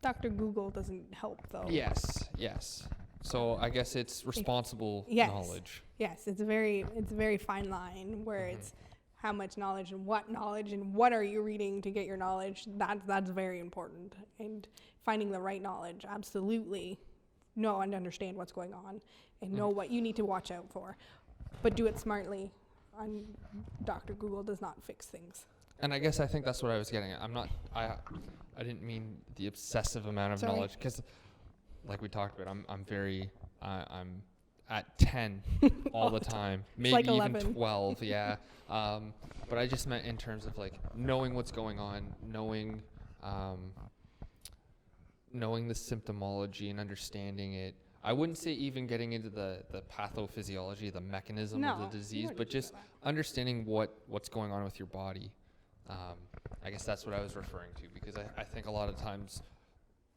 Dr. Google doesn't help though. yes. So I guess it's responsible Yes. knowledge. Yes, it's a very fine line where it's how much knowledge and what are you reading to get your knowledge. That's very important. And finding the right knowledge, absolutely. Know and understand what's going on and know what you need to watch out for. But do it smartly. Dr. Google does not fix things. And I guess I think that's what I was getting at. I didn't mean the obsessive amount of Sorry. knowledge, because like we talked about, I'm at 10 all the time, maybe like even 11. 12. Yeah. But I just meant in terms of like knowing what's going on, knowing the symptomology and understanding it. I wouldn't say even getting into the pathophysiology, the mechanism of No, the you disease, wouldn't but do just that. understanding what's going on with your body. I guess that's what I was referring to, because I think a lot of times,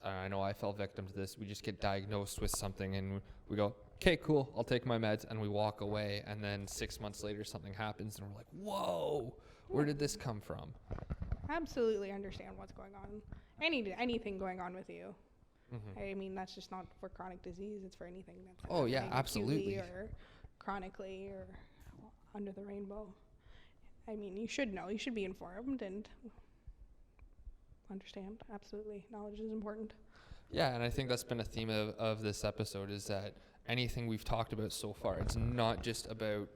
I know I fell victim to this, we just get diagnosed with something and we go, okay, cool, I'll take my meds, and we walk away, and then 6 months later something happens and we're like, whoa, where did this come from? Absolutely understand what's going on. Anything going on with you. I mean, that's just not for chronic disease. It's for anything that's Oh, yeah, happening acutely absolutely. or chronically or under the rainbow. I mean, you should know. You should be informed and understand. Absolutely. Knowledge is important. Yeah, and I think that's been a theme of this episode, is that anything we've talked about so far, it's not just about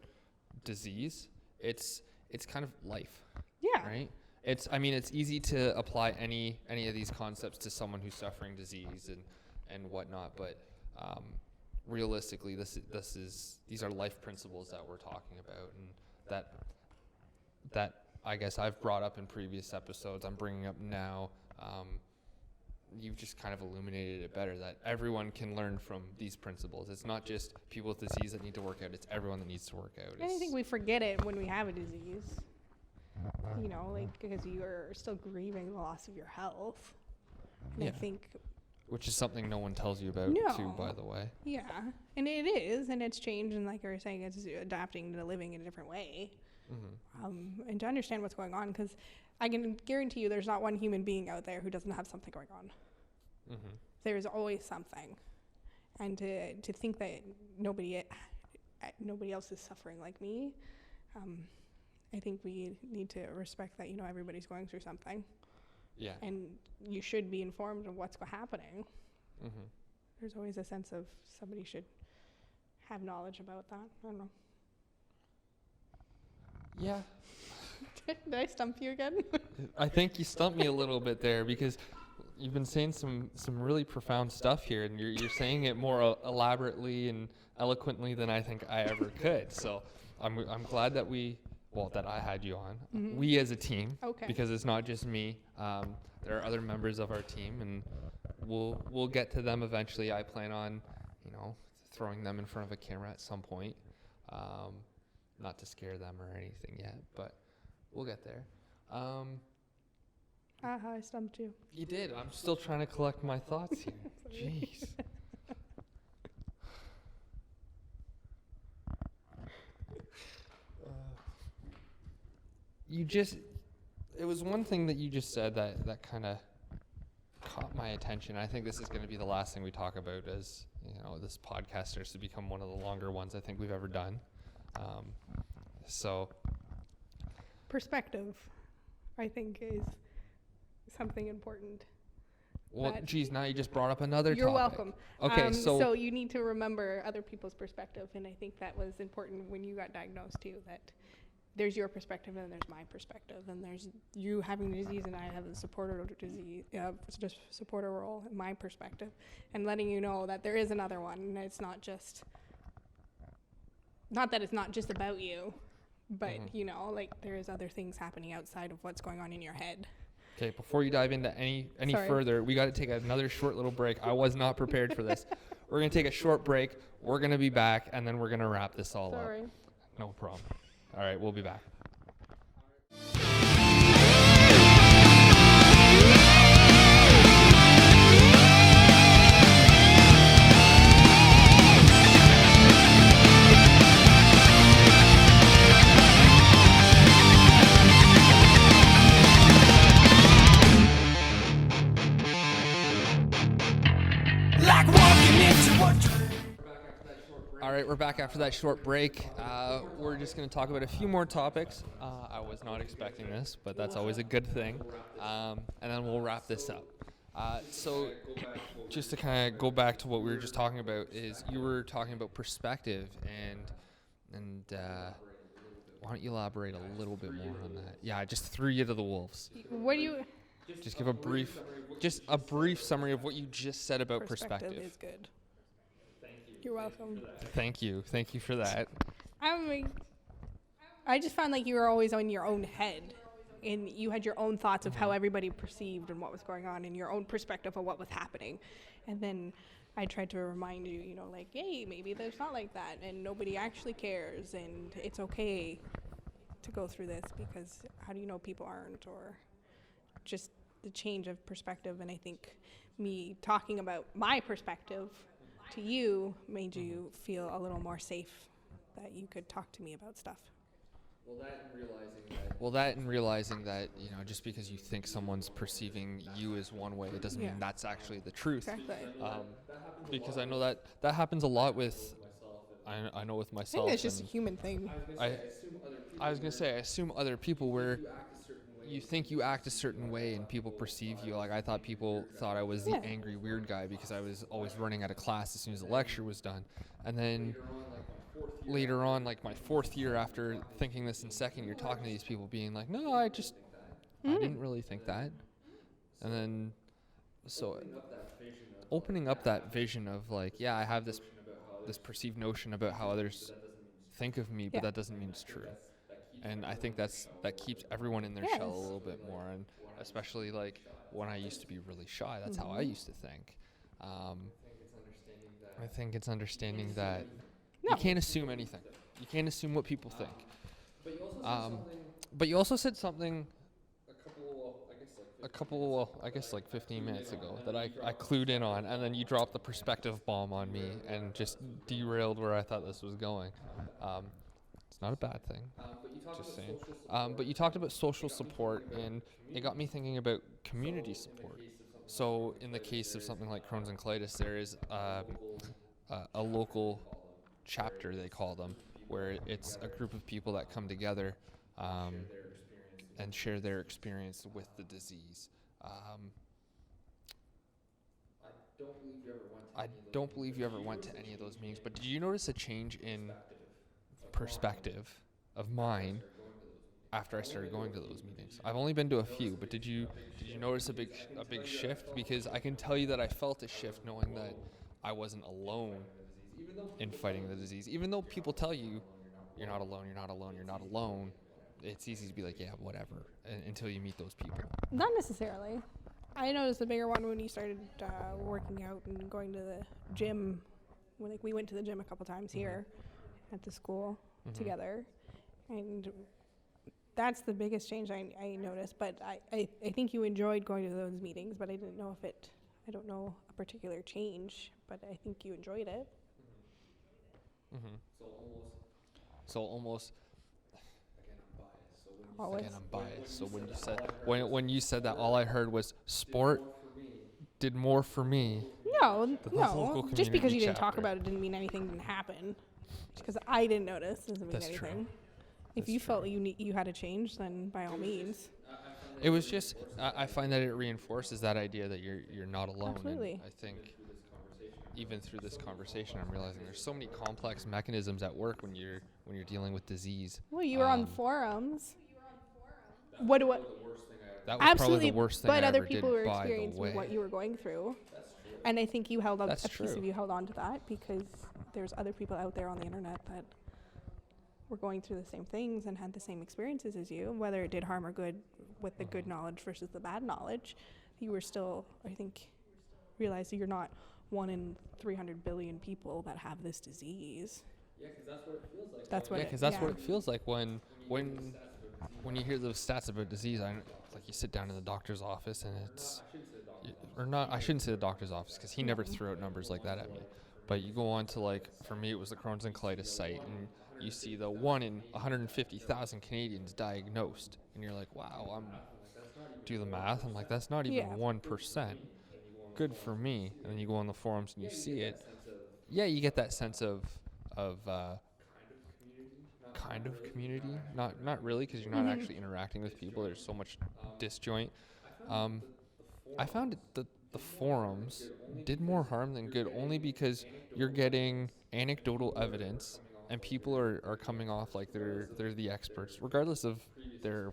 disease. It's kind of life, Yeah. right? It's easy to apply any of these concepts to someone who's suffering disease and whatnot, but realistically, these are life principles that we're talking about, and that I guess I've brought up in previous episodes. I'm bringing up now. You've just kind of illuminated it better, that everyone can learn from these principles. It's not just people with disease that need to work out, it's everyone that needs to work out. And I think we forget it when we have a disease. You know, like, because you're still grieving the loss of your health. And I Yeah. think, Which is something no one tells you about, No. too, by the way. yeah, and it is, and it's changed, and like you were saying, it's adapting to living in a different way. And to understand what's going on, because I can guarantee you there's not one human being out there who doesn't have something going on. There's always something. And to think that nobody else is suffering like me, I think we need to respect that, everybody's going through something, Yeah. and you should be informed of what's happening. Mm-hmm. There's always a sense of somebody should have knowledge about that. I don't know. Yeah. Did I stump you again? I think you stumped me a little bit there because you've been saying some really profound stuff here, and you're saying it more elaborately and eloquently than I think I ever could. So I'm glad that that I had you on. Mhm. We as a team, Okay. because it's not just me. There are other members of our team, and we'll get to them eventually. I plan on, throwing them in front of a camera at some point. Not to scare them or anything yet, but we'll get there. I stumped you. You did. I'm still trying to collect my thoughts here. Jeez. It was one thing that you just said that kind of caught my attention. I think this is going to be the last thing we talk about as, this podcast starts to become one of the longer ones I think we've ever done. So Perspective, I think, is something important. Well, But geez, now you just brought up another You're topic. welcome. Okay, so you need to remember other people's perspective, and I think that was important when you got diagnosed too, that there's your perspective and there's my perspective, and there's you having the disease and I have the supporter disease, just supporter role in my perspective, and letting you know that there is another one, and it's not that it's not just about you, but there is other things happening outside of what's going on in your head. Okay, before you dive into any Sorry. further, we got to take another short little break. I was not prepared for this. We're going to take a short break. We're going to be back, and then we're going to wrap this all Sorry. up. No problem. All right, we'll be back. All right, we're back after that short break. We're just going to talk about a few more topics. I was not expecting this, but that's always a good thing. And then we'll wrap this up. So just to kind of go back to what we were just talking about is you were talking about perspective, and why don't you elaborate a little bit more on that? Yeah, I just threw you to the wolves. What do you? Just give a brief summary of what you just said about perspective. Is good. You're welcome. Thank you for that. I just found like you were always on your own head, and you had your own thoughts of how everybody perceived and what was going on, and your own perspective of what was happening. And then I tried to remind you, like, hey, maybe there's not like that, and nobody actually cares, and it's okay to go through this, because how do you know people aren't, or just the change of perspective. And I think me talking about my perspective to you made you feel a little more safe that you could talk to me about stuff. Well, that and realizing that, just because you think someone's perceiving you as one way, it doesn't mean that's actually the truth. Exactly. Because I know that happens a lot with, I know with I myself. think it's just a human thing. I was going to say, I assume other people where you think you act a certain way and people perceive you. Like, I thought people thought I was the angry, weird guy because I was always running out of class as soon as the lecture was done. And then later on, like my fourth year after thinking this in second year, talking to these people being like, no, I didn't really think that. And then, so opening up that vision of like, yeah, I have this perceived notion about how others think of me, but that doesn't mean it's true. And I think that keeps everyone in their shell a little bit more, and especially like when I used to be really shy, that's how I used to think. I think it's understanding that you can't assume anything. You can't assume what people think. But you also said something I guess like 15 minutes ago that I clued in on, and then you dropped the perspective bomb on me and just derailed where I thought this was going. It's not a bad thing. Just saying. But you talked about social support, and it got me thinking about community support. So in the case of something like Crohn's and colitis, there is a local chapter, they call them, where it's a group of people that come together and share their experience with the disease. I don't believe you ever went to any of those meetings, but did you notice a change in perspective of mine after I started going to those meetings? I've only been to a few, but did you notice a big shift? Because I can tell you that I felt a shift knowing that I wasn't alone in fighting the disease. Even though people tell you you're not alone, you're not alone, you're not alone, it's easy to be like, yeah, whatever, until you meet those people. Not necessarily. I noticed a bigger one when you started working out and going to the gym. We went to the gym a couple times here at the school together, and that's the biggest change I noticed. But I think you enjoyed going to those meetings, but I didn't know if I don't know a particular change, but I think you enjoyed it. So almost. Always. Again, I'm biased. So when you said that, all I heard was sport did more for me. No. local Just because community you didn't talk chapter. about it didn't mean anything didn't happen. Because I didn't notice doesn't mean That's anything. true. If you felt you had a change, then by all means. It was just I find that it reinforces that idea that you're not alone. Absolutely. And I think even through this conversation, I'm realizing there's so many complex mechanisms at work when you're dealing with disease. Well, you were on forums. What do I? That was Absolutely, probably the worst thing but I other ever people did, were by the experiencing way. what you were going through, and I think you held on. That's A piece true. of you held on to that because there's other people out there on the internet that were going through the same things and had the same experiences as you, whether it did harm or good, with the good knowledge versus the bad knowledge. You were still, I think, realized that you're not one in 300 billion people that have this disease. Yeah, because that's what it feels like. That's what. Yeah, because that's what it feels like when you hear those stats about disease. Like you sit down in the doctor's office and it's, or not. I shouldn't say the doctor's office because he never threw out numbers like that at me. But you go on to, like, for me it was the Crohn's and colitis site, and you see the 1 in 150,000 Canadians diagnosed, and you're like, wow, do the math. I'm like, that's not even 1%. Good for me. And then you go on the forums and you see it. Yeah, you get that sense of kind of community. Not really, because you're not actually interacting with people. There's so much disjoint. I found that the forums did more harm than good, only because you're getting anecdotal evidence and people are coming off like they're the experts, regardless of their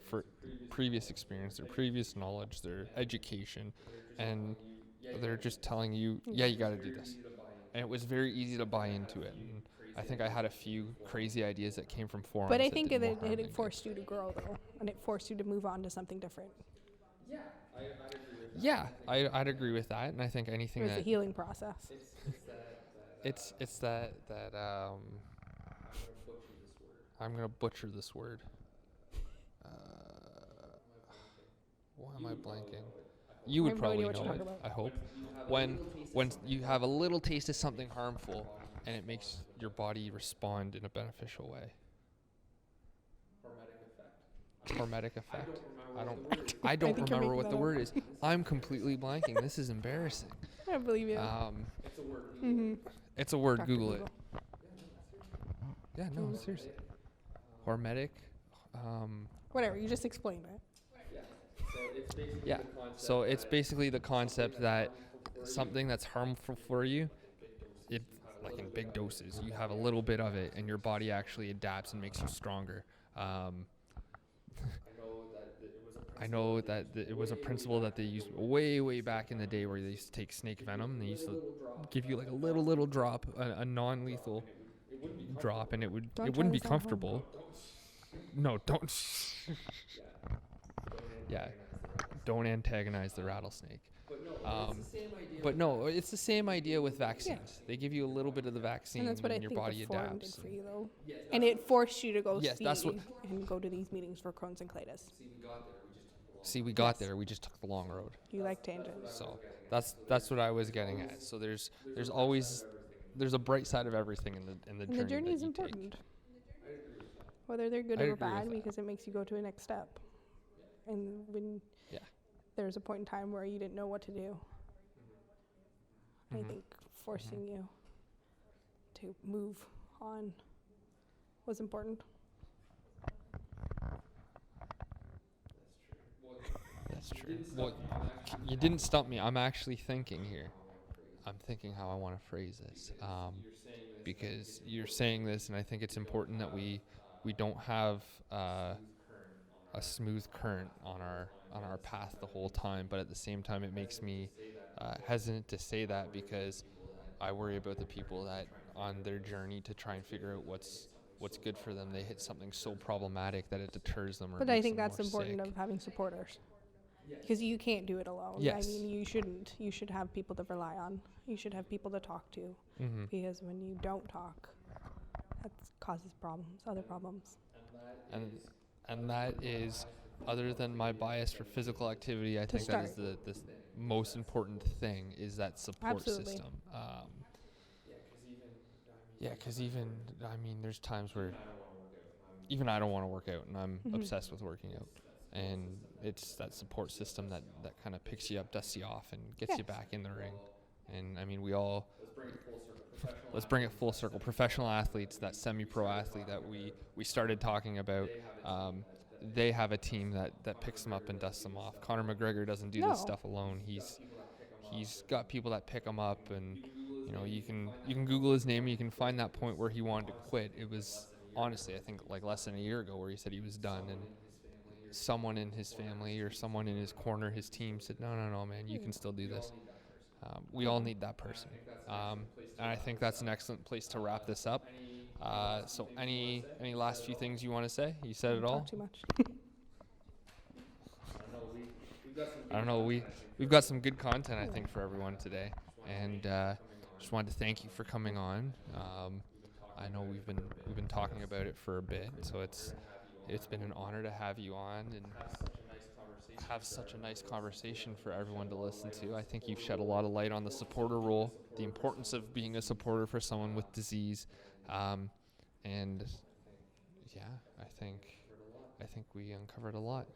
previous experience, their previous knowledge, their education, and they're just telling you, yeah, you got to do this. And it was very easy to buy into it. And I think I had a few crazy ideas that came from forums. But I that think did more harm it than forced you to grow, though, and it forced you to move on to something different. Yeah, I'd agree with that, and I think anything It was a that healing process. it's that I'm gonna butcher this word. Why am I blanking? You would I have no probably idea what you're know talking it. about. I hope. When you have a little taste of something harmful, and it makes your body respond in a beneficial way. Hormetic effect. I don't think you're remember making what the that up. word is. I'm completely blanking. This is embarrassing. I don't believe you. It's a word. Dr. Google it. Yeah, no, seriously. Hormetic. Whatever, you just explained it. Yeah. So it's basically the concept that something that's harmful for you, it, like in big doses, you have a little bit of it, and your body actually adapts and makes you stronger. I know that it was a principle that they used way back in the day, where they used to take snake venom and they used to give you like a little drop, a non-lethal drop, and it wouldn't be comfortable. No, don't. Yeah, don't antagonize the rattlesnake. But no, it's the same idea with vaccines. They give you a little bit of the vaccine, And that's what I your think body the forum adapts. did for you, though. And it forced you to go Yes, see that's what- and go to these meetings for Crohn's and colitis. See, we got there. We just took the long road. You like tangents. So that's what I was getting at. So there's always a bright side of everything in the And journey the journey that is you important. Whether they're good I or agree with bad, that. because it makes you go to a next step. And when there's a point in time where you didn't know what to do, I think forcing you to move on was important. That's true. Well, you didn't stump me. I'm actually thinking here. I'm thinking how I want to phrase this, because you're saying this, and I think it's important that we don't have a smooth current on our path the whole time. But at the same time, it makes me hesitant to say that because I worry about the people that on their journey to try and figure out what's good for them, they hit something so problematic that it deters them or But makes I think them that's more important sick. of having supporters. Because you can't do it alone. Yes. I mean, you shouldn't. You should have people to rely on. You should have people to talk to. Mm-hmm. Because when you don't talk, that causes problems, other problems. And that is, other than my bias for physical activity, I think that is the most important thing, is that support Absolutely. system. Yeah, because even, I mean, there's times where even I don't want to work out, and I'm obsessed with working out. And it's that support system that kind of picks you up, dusts you off, and gets you back in the ring. And I mean, we all, let's bring it full circle. Professional athletes, that semi-pro athlete that we started talking about, they have a team that picks them up and dusts them off. Conor McGregor doesn't do this stuff alone. He's got people that pick him up, and you can Google his name and you can find that point where he wanted to quit. It was honestly, I think, like less than a year ago, where he said he was done, and someone in his family or someone in his corner, his team, said, no, man, you can still do this. We all need that person. And I think that's an excellent place to wrap this up. So any last few things you want to say? You said it all? Talk too much. I don't know. We've got some good content, I think, for everyone today. And just wanted to thank you for coming on. I know we've been talking about it for a bit, so it's been an honor to have you on and have such a nice conversation for everyone to listen to. I think you've shed a lot of light on the supporter role, the importance of being a supporter for someone with disease, and yeah, I think we uncovered a lot.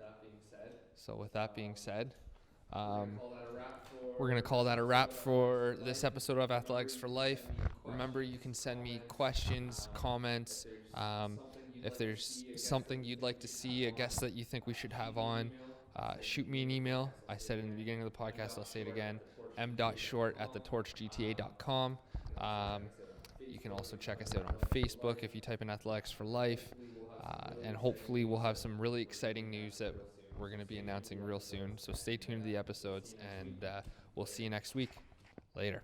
So with that being said, we're going to call that a wrap for this episode of Athletics for Life. Remember, you can send me questions, comments. If there's something you'd like to see, a guest that you think we should have on, shoot me an email. I said it in the beginning of the podcast, I'll say it again, m.short@thetorchgta.com. You can also check us out on Facebook if you type in Athletics for Life. And hopefully we'll have some really exciting news that we're going to be announcing real soon. So stay tuned to the episodes, and we'll see you next week. Later.